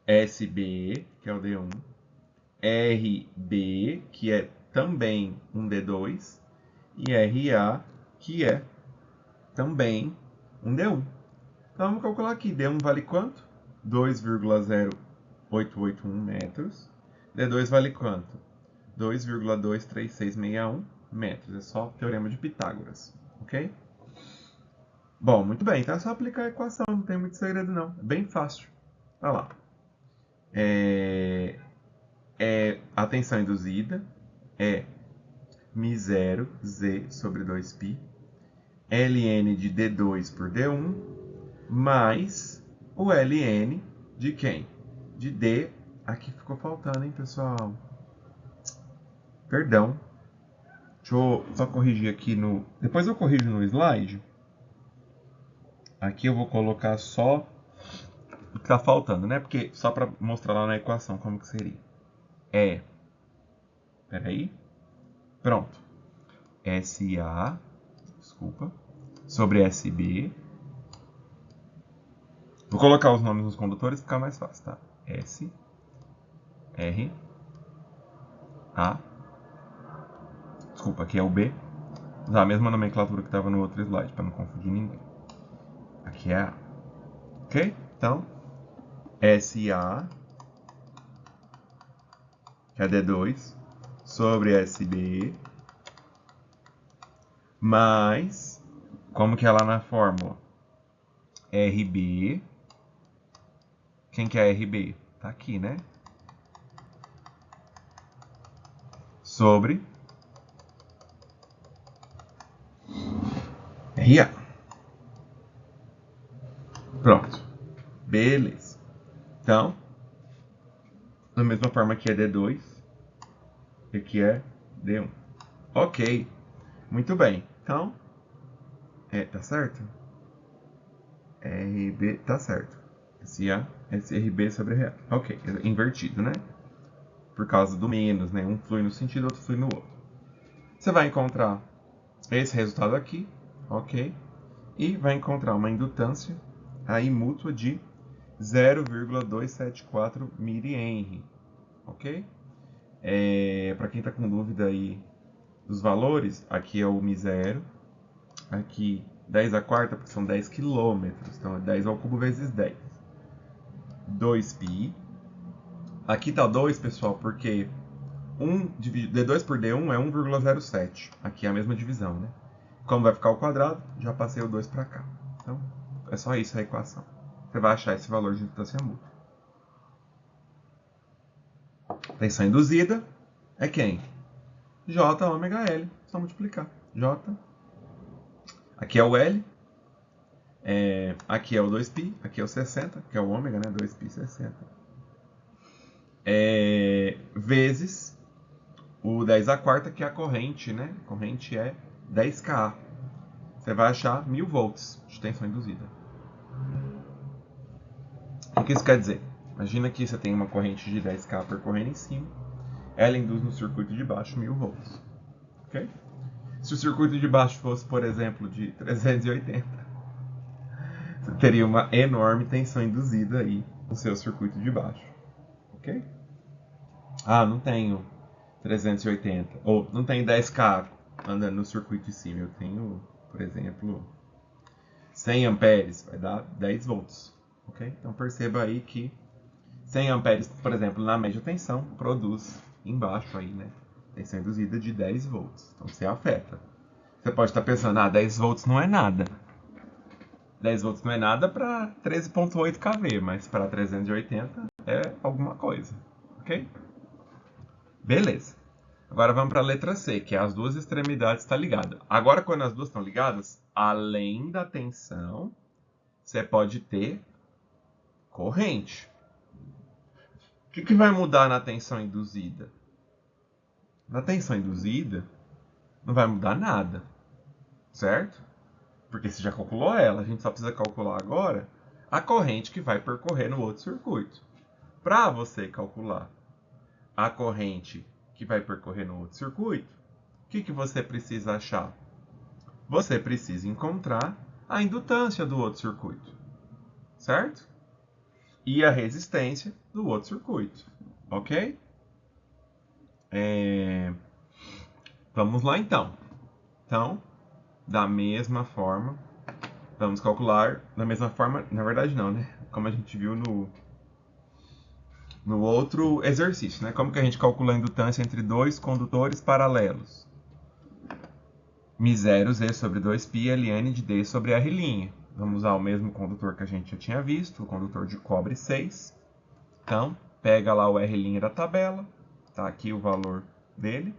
SB, que é o D1, RB, que é também um D2, e RA, que é também um D1. Então vamos calcular aqui. D1 vale quanto? 2,0881 metros. D2 vale quanto? 2,23661 metros. É só o teorema de Pitágoras. Ok? Bom, muito bem, então é só aplicar a equação, não tem muito segredo não, é bem fácil. Olha lá. A tensão induzida é μ0 z sobre 2π, ln de d2 por d1, mais o ln de quem? De d. Aqui ficou faltando, hein, pessoal? Perdão. Deixa eu só corrigir aqui no... Depois eu corrijo no slide. Aqui eu vou colocar só o que tá faltando, né? Porque só para mostrar lá na equação como que seria. Peraí. Pronto. SA, desculpa, sobre SB. Vou colocar os nomes dos condutores para ficar mais fácil, tá? S, R, A. Desculpa, aqui é o B. Usar a mesma nomenclatura que estava no outro slide, para não confundir ninguém. Aqui é A. Ok? Então, SA, que é D2, sobre SB, mais, como que é lá na fórmula? RB. Quem que é RB? Tá aqui, né? Sobre RA. Pronto. Beleza. Então, da mesma forma que é D2, aqui é D1. Ok. Muito bem. Então, tá certo? RB, tá certo. SA, SRB sobre RA. Ok, invertido, né? Por causa do menos, né? Um flui no sentido, outro flui no outro. Você vai encontrar esse resultado aqui, ok? E vai encontrar uma indutância aí mútua de 0,274 mH, ok? Para quem está com dúvida aí dos valores, aqui é o μ0, aqui 10 a quarta, porque são 10 quilômetros, então é 10 ao cubo vezes 10. 2π. Aqui tá 2, pessoal, porque D2 por D1 é 1,07. Aqui é a mesma divisão, né? Como vai ficar ao quadrado, já passei o 2 para cá. Então, é só isso a equação. Você vai achar esse valor de indutância mútua. Tensão induzida é quem? J ômega L. Só multiplicar. J. Aqui é o L. Aqui é o 2π. Aqui é o 60, que é o ômega, né? 2π 60. Vezes o 10 a quarta, que é a corrente, né? A corrente é 10Ka. Você vai achar 1000 volts de tensão induzida. O que isso quer dizer? Imagina que você tem uma corrente de 10K percorrendo em cima. Ela induz no circuito de baixo 1000 volts. Ok? Se o circuito de baixo fosse, por exemplo, de 380, você teria uma enorme tensão induzida aí no seu circuito de baixo. Ok? Ah, não tenho 380. Ou não tenho 10K andando no circuito de cima. Eu tenho, por exemplo, 100 amperes. Vai dar 10 volts. Ok? Então perceba aí que 100 amperes, por exemplo, na média tensão, produz embaixo aí, né? Tensão induzida de 10 volts. Então você afeta. Você pode estar pensando, 10 volts não é nada. 10 volts não é nada para 13.8 kV, mas para 380 é alguma coisa. Ok? Beleza. Agora vamos para a letra C, que é as duas extremidades estão ligadas. Agora, quando as duas estão ligadas, além da tensão, você pode ter corrente. O que vai mudar na tensão induzida? Na tensão induzida, não vai mudar nada, certo? Porque você já calculou ela, a gente só precisa calcular agora a corrente que vai percorrer no outro circuito. Para você calcular a corrente que vai percorrer no outro circuito, o que você precisa achar? Você precisa encontrar a indutância do outro circuito, certo? E a resistência do outro circuito, ok? Vamos lá então. Então, da mesma forma, vamos calcular da mesma forma, na verdade não, né? Como a gente viu no outro exercício, né? Como que a gente calcula a indutância entre dois condutores paralelos? Mi0 Z sobre 2π ln de D sobre R'. Vamos usar o mesmo condutor que a gente já tinha visto, o condutor de cobre 6. Então, pega lá o R' da tabela, tá aqui o valor dele.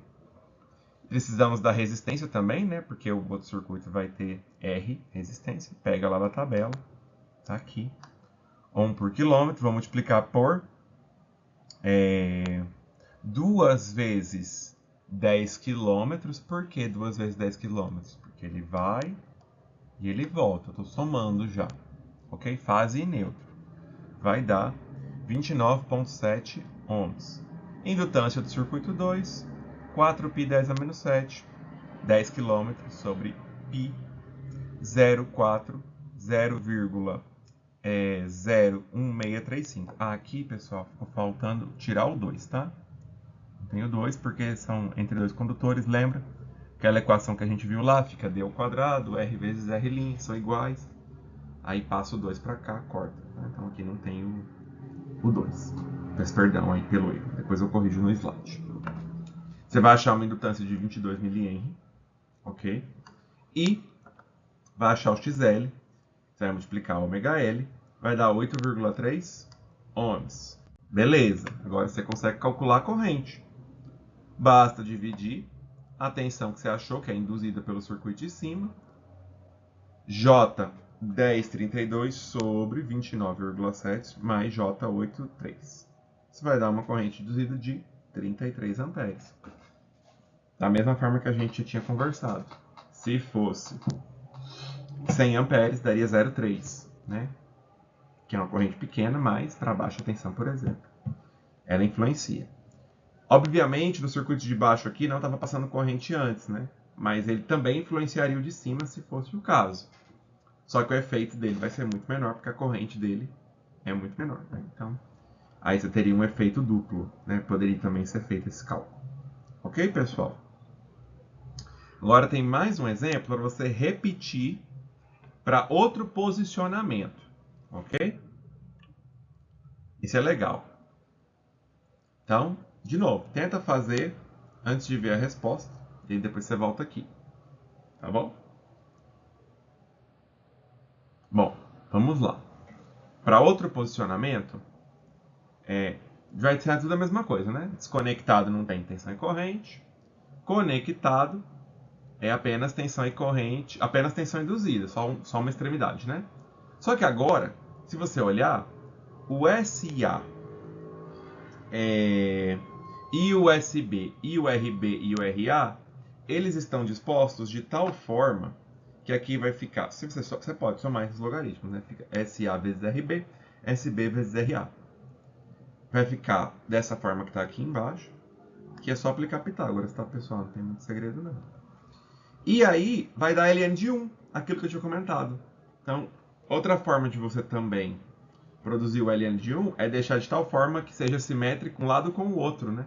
Precisamos da resistência também, né? Porque o outro circuito vai ter R, resistência. Pega lá na tabela, tá aqui. Ohm por quilômetro, vou multiplicar por 2 vezes 10 quilômetros. Por que 2 vezes 10 quilômetros? Porque ele vai e ele volta. Eu estou somando já. Ok? Fase e neutro. Vai dar 29,7 ohms. Indutância do circuito 2, 4π 10 a menos 7, 10 km sobre π, 0,4, 0,01635. Aqui, pessoal, ficou faltando tirar o 2, tá? Não tem o 2 porque são entre dois condutores, lembra? Aquela equação que a gente viu lá, fica d ao quadrado, r vezes r', são iguais. Aí passa o 2 para cá, corta. Tá? Então aqui não tem o 2. Peço perdão aí pelo erro. Depois eu corrijo no slide. Você vai achar uma indutância de 22 mH, ok? E vai achar o XL. Você vai multiplicar o ω-L, vai dar 8,3 ohms. Beleza. Agora você consegue calcular a corrente. Basta dividir a tensão que você achou, que é induzida pelo circuito de cima, J 1032 sobre 29,7 mais J83. Isso vai dar uma corrente induzida de 33 amperes. Da mesma forma que a gente tinha conversado. Se fosse 100 amperes, daria 0,3, né? Que é uma corrente pequena, mas para baixa tensão, por exemplo. Ela influencia. Obviamente, no circuito de baixo aqui não estava passando corrente antes, né? Mas ele também influenciaria o de cima se fosse o caso. Só que o efeito dele vai ser muito menor, porque a corrente dele é muito menor, né? Então, aí você teria um efeito duplo, né? Poderia também ser feito esse cálculo. Ok, pessoal? Agora tem mais um exemplo para você repetir para outro posicionamento, ok? Isso é legal. Então, de novo, tenta fazer antes de ver a resposta e depois você volta aqui, tá bom? Bom, vamos lá. Para outro posicionamento, vai ser tudo a mesma coisa, né? Desconectado não tem tensão e corrente. Conectado é apenas tensão e corrente, apenas tensão induzida, só uma extremidade, né? Só que agora, se você olhar, o SA, e o USB, e o RB e o RA, eles estão dispostos de tal forma que aqui vai ficar, você pode somar esses logaritmos, né? Fica SA vezes RB, SB vezes RA. Vai ficar dessa forma que está aqui embaixo, que é só aplicar Pitágoras, tá, pessoal? Não tem muito segredo, não. E aí, vai dar ln de 1, aquilo que eu tinha comentado. Então, outra forma de você também produzir o ln de 1 é deixar de tal forma que seja simétrico um lado com o outro, né?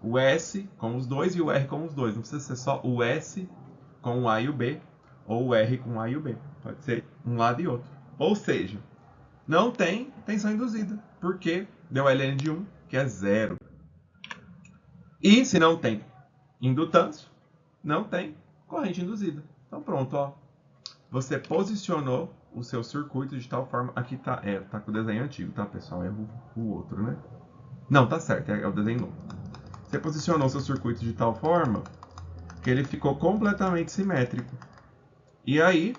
O S com os dois e o R com os dois. Não precisa ser só o S com o A e o B, ou o R com o A e o B. Pode ser um lado e outro. Ou seja, não tem tensão induzida, porque deu ln de 1, que é 0. E se não tem indutância, não tem corrente induzida. Então pronto, ó. Você posicionou o seu circuito de tal forma... Aqui tá com o desenho antigo, tá, pessoal? É o outro, né? Não, tá certo, é o desenho novo. Você posicionou o seu circuito de tal forma que ele ficou completamente simétrico. E aí,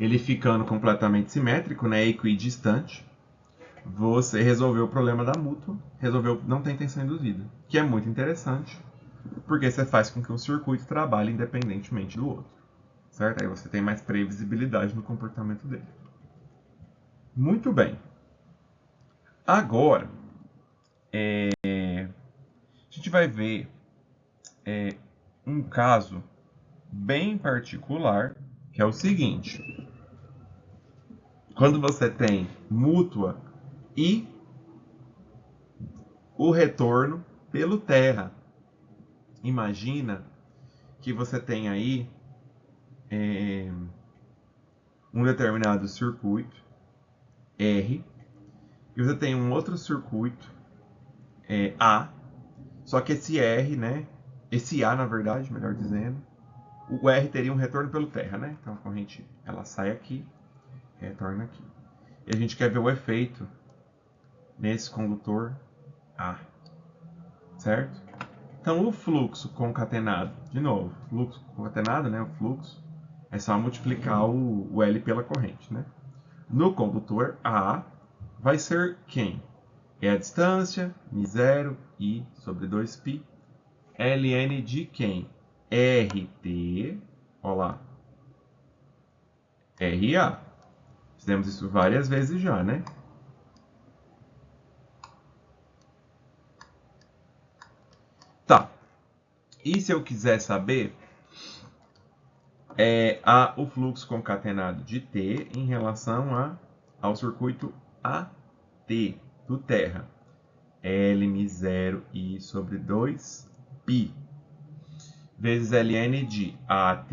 ele ficando completamente simétrico, né, equidistante, você resolveu o problema da mútua, não tem tensão induzida, que é muito interessante, porque você faz com que o circuito trabalhe independentemente do outro, certo? Aí você tem mais previsibilidade no comportamento dele. Muito bem. Agora, a gente vai ver um caso bem particular, que é o seguinte. Quando você tem mútua e o retorno pelo terra. Imagina que você tem aí um determinado circuito, R, e você tem um outro circuito, A, só que esse R, né, esse A, na verdade, melhor dizendo, o R teria um retorno pelo terra, né? Então a corrente ela sai aqui, retorna aqui. E a gente quer ver o efeito nesse condutor A, certo? Então o fluxo concatenado, de novo, fluxo concatenado, né? O fluxo é só multiplicar o L pela corrente, né? No condutor A vai ser quem? É a distância, μ0 I sobre 2π, ln de quem? RT, olha lá, RA. Fizemos isso várias vezes já, né? Tá. E se eu quiser saber o fluxo concatenado de T em relação ao circuito AT do terra? Lm0 I sobre 2π vezes ln de AT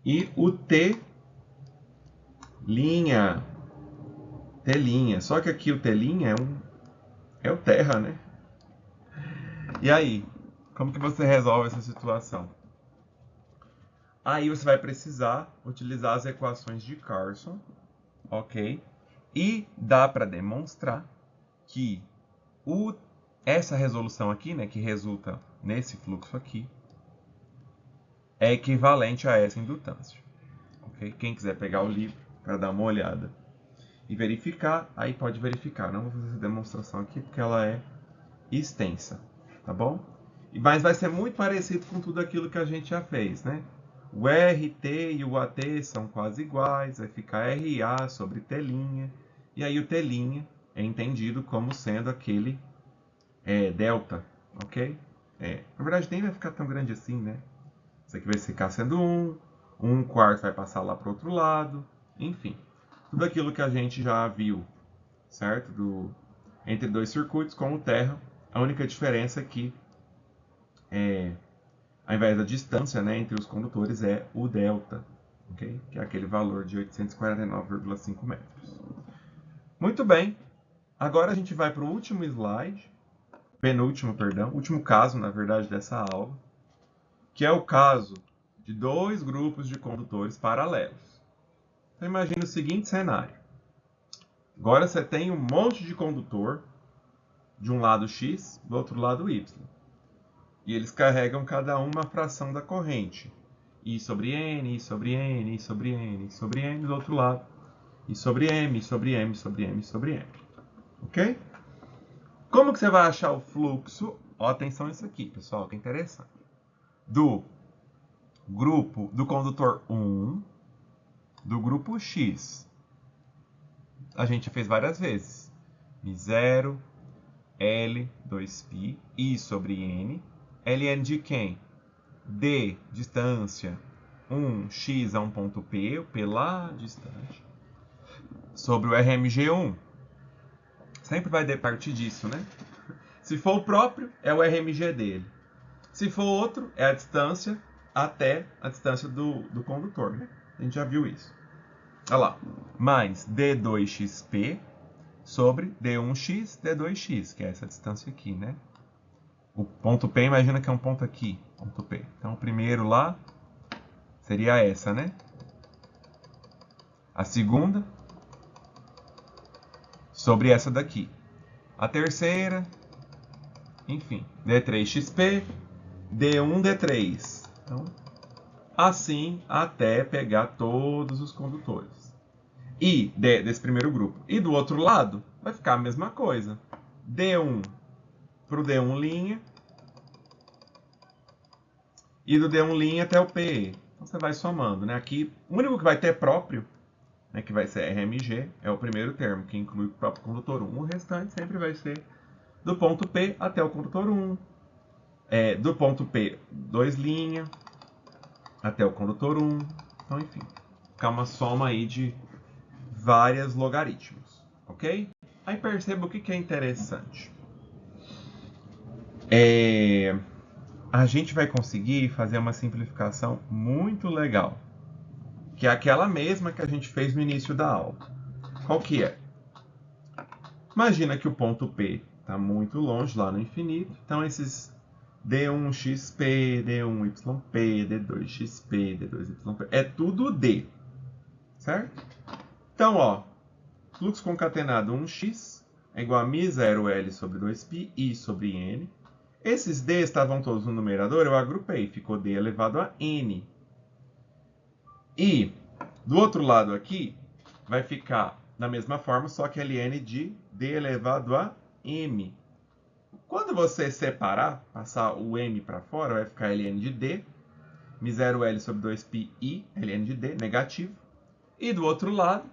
e o T', T'. Só que aqui o T' é o terra, né? E aí, como que você resolve essa situação? Aí você vai precisar utilizar as equações de Carson, ok? E dá para demonstrar que essa resolução aqui, né, que resulta nesse fluxo aqui, é equivalente a essa indutância. Okay? Quem quiser pegar o livro para dar uma olhada e verificar, aí pode verificar. Não vou fazer essa demonstração aqui porque ela é extensa, tá bom? Mas vai ser muito parecido com tudo aquilo que a gente já fez, né? O RT e o AT são quase iguais, vai ficar RA sobre T', e aí o T' é entendido como sendo aquele delta, ok? Na verdade nem vai ficar tão grande assim, né? Isso aqui vai ficar sendo 1 quarto vai passar lá para o outro lado, enfim. Tudo aquilo que a gente já viu, certo? Entre dois circuitos com o terra, a única diferença é que ao invés da distância, né, entre os condutores é o delta, okay? Que é aquele valor de 849,5 metros. Muito bem, agora a gente vai para o último slide, último caso, na verdade, dessa aula, que é o caso de dois grupos de condutores paralelos. Então imagine o seguinte cenário. Agora você tem um monte de condutor, de um lado x, do outro lado y. E eles carregam cada um uma fração da corrente. I sobre N, I sobre N, I sobre N, I sobre N, do outro lado. I sobre M, I sobre M, I sobre M, I sobre M. Ok? Como que você vai achar o fluxo? Ó, atenção isso aqui, pessoal, que é interessante. Do grupo do condutor 1, do grupo X. A gente fez várias vezes. μ0, L, 2π, I sobre N. ln de quem? D, distância, 1x a um ponto P, o P lá distante, sobre o RMG1. Sempre vai partir disso, né? Se for o próprio, é o RMG dele. Se for outro, é a distância até a distância do condutor, né? A gente já viu isso. Olha lá. Mais D2xP sobre D1x, D2x, que é essa distância aqui, né? O ponto P, imagina que é um ponto aqui, ponto P. Então, o primeiro lá seria essa, né? A segunda sobre essa daqui. A terceira, enfim, D3XP, D1, D3. Então, assim até pegar todos os condutores. E desse primeiro grupo. E do outro lado, vai ficar a mesma coisa. D1 para o D1', e do D1' até o PE. Então você vai somando, né? Aqui, o único que vai ter próprio, né, que vai ser RMG, é o primeiro termo, que inclui o próprio condutor 1. O restante sempre vai ser do ponto P até o condutor 1. Do ponto P, 2' até o condutor 1. Então, enfim, fica uma soma aí de vários logaritmos, ok? Aí perceba o que é interessante. A gente vai conseguir fazer uma simplificação muito legal, que é aquela mesma que a gente fez no início da aula. Qual que é? Imagina que o ponto P está muito longe, lá no infinito, então esses D1XP, D1YP, D2XP, D2YP. É tudo D, certo? Então, ó, fluxo concatenado 1x é igual a μ0L sobre 2π, I sobre N. Esses D estavam todos no numerador, eu agrupei, ficou D elevado a N. E do outro lado aqui, vai ficar da mesma forma, só que ln de D elevado a M. Quando você separar, passar o M para fora, vai ficar ln de D, μ0L sobre 2π I, ln de D, negativo. E do outro lado,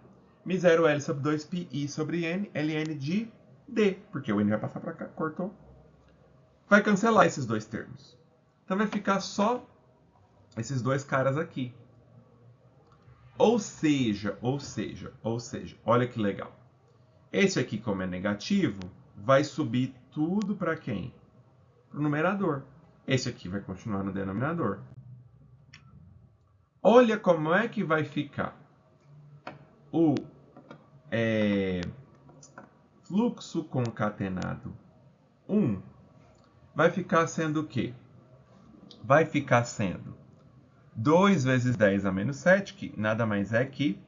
μ0L sobre 2π I sobre N, ln de D, porque o N vai passar para cá, cortou. Vai cancelar esses dois termos. Então vai ficar só esses dois caras aqui. Ou seja, olha que legal. Esse aqui, como é negativo, vai subir tudo para quem? Para o numerador. Esse aqui vai continuar no denominador. Olha como é que vai ficar o fluxo concatenado 1. Vai ficar sendo o quê? Vai ficar sendo 2 vezes 10 a menos 7, que nada mais é que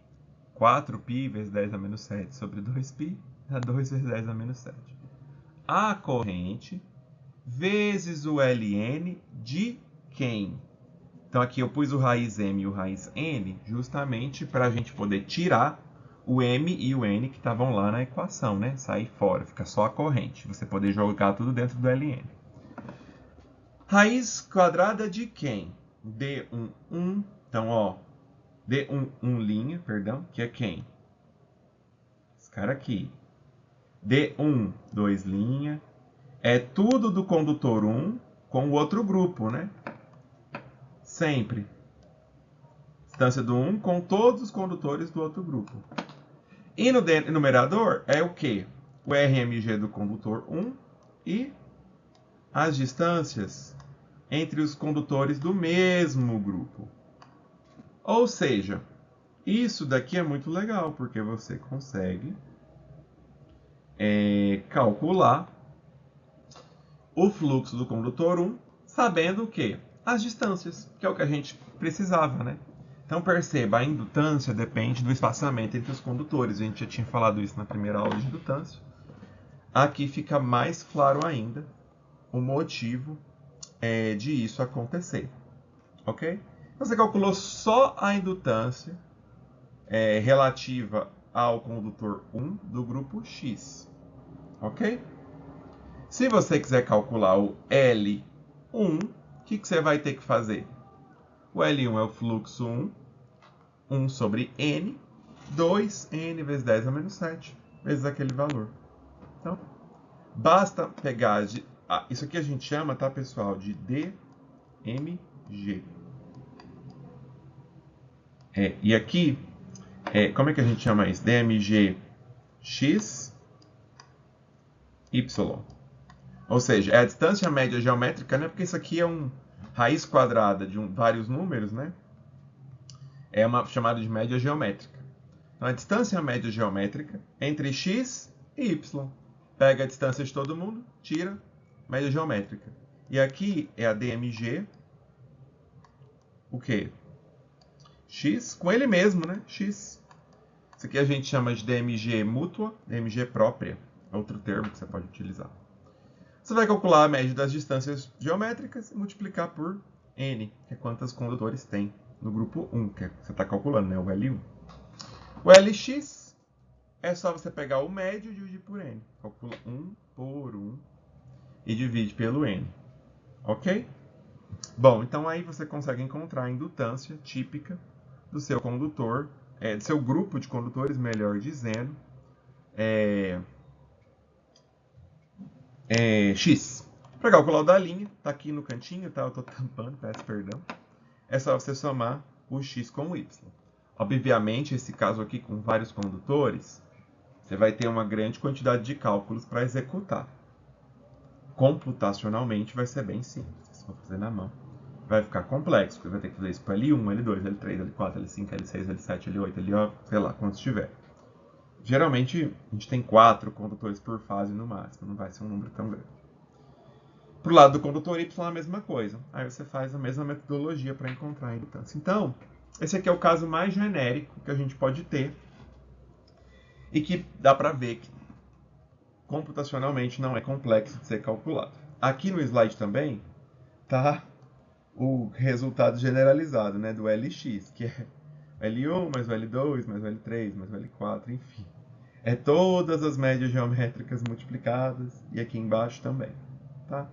4π vezes 10 a menos 7 sobre 2π, dá 2 vezes 10 a menos 7. A corrente vezes o ln de quem? Então aqui eu pus o raiz m e o raiz n justamente para a gente poder tirar o m e o n que estavam lá na equação, né? Sair fora, fica só a corrente. Você poder jogar tudo dentro do ln. Raiz quadrada de quem? D1, 1. Então, ó, D1, 1', perdão, que é quem? Esse cara aqui. D1, 2'. É tudo do condutor 1 com o outro grupo, né? Sempre. Distância do 1 com todos os condutores do outro grupo. E no numerador é o quê? O RMG do condutor 1 e as distâncias entre os condutores do mesmo grupo. Ou seja, isso daqui é muito legal, porque você consegue calcular o fluxo do condutor 1, sabendo o quê? As distâncias, que é o que a gente precisava, né? Então perceba, a indutância depende do espaçamento entre os condutores. A gente já tinha falado isso na primeira aula de indutância. Aqui fica mais claro ainda o motivo de isso acontecer, ok? Você calculou só a indutância relativa ao condutor 1 do grupo X, ok? Se você quiser calcular o L1, o que você vai ter que fazer? O L1 é o fluxo 1 sobre N, 2N vezes 10 a menos 7, vezes aquele valor. Então, basta pegar... isso aqui a gente chama, tá, pessoal, de DMG. E aqui, como é que a gente chama isso? DMG X, Y. Ou seja, é a distância média geométrica, né? Porque isso aqui é um raiz quadrada de vários números, né? É uma chamada de média geométrica. Então, a distância média geométrica entre x e y. Pega a distância de todo mundo, tira média geométrica. E aqui é a DMG, o quê? X com ele mesmo, né? X. Isso aqui a gente chama de DMG mútua, DMG própria. É outro termo que você pode utilizar. Você vai calcular a média das distâncias geométricas e multiplicar por N, que é quantos condutores tem no grupo 1, que você está calculando, né? O L1. O Lx é só você pegar o médio e dividir por N. Calcula 1 por 1 e divide pelo N. Ok? Bom, então aí você consegue encontrar a indutância típica do seu condutor, do seu grupo de condutores, melhor dizendo, X. Para calcular o da linha, tá aqui no cantinho, tá? Eu tô tampando, peço perdão. É só você somar o X com o Y. Obviamente, esse caso aqui com vários condutores, você vai ter uma grande quantidade de cálculos para executar. Computacionalmente vai ser bem simples. Se for fazer na mão, vai ficar complexo, porque vai ter que fazer isso para L1, L2, L3, L4, L5, L6, L7, L8, L8, sei lá quantos tiver. Geralmente, a gente tem 4 condutores por fase no máximo, não vai ser um número tão grande. Para o lado do condutor Y, a mesma coisa. Aí você faz a mesma metodologia para encontrar a indutância. Então, esse aqui é o caso mais genérico que a gente pode ter e que dá para ver que computacionalmente não é complexo de ser calculado. Aqui no slide também está o resultado generalizado, né, do LX, que é o L1 mais o L2 mais o L3 mais o L4, enfim. É todas as médias geométricas multiplicadas e aqui embaixo também. Tá?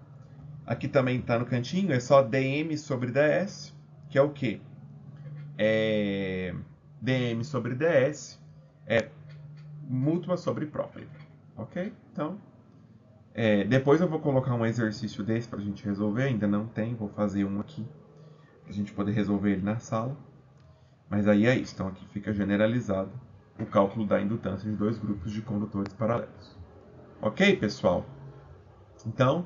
Aqui também está no cantinho, é só dm sobre ds, que é o quê? Dm sobre ds é múltipla sobre própria. Ok? Então, depois eu vou colocar um exercício desse para a gente resolver, ainda não tem, vou fazer um aqui, para a gente poder resolver ele na sala. Mas aí é isso, então aqui fica generalizado o cálculo da indutância de dois grupos de condutores paralelos. Ok, pessoal? Então,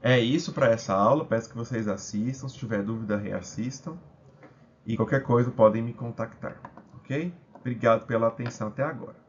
é isso para essa aula, peço que vocês assistam, se tiver dúvida, reassistam. E qualquer coisa podem me contactar, ok? Obrigado pela atenção até agora.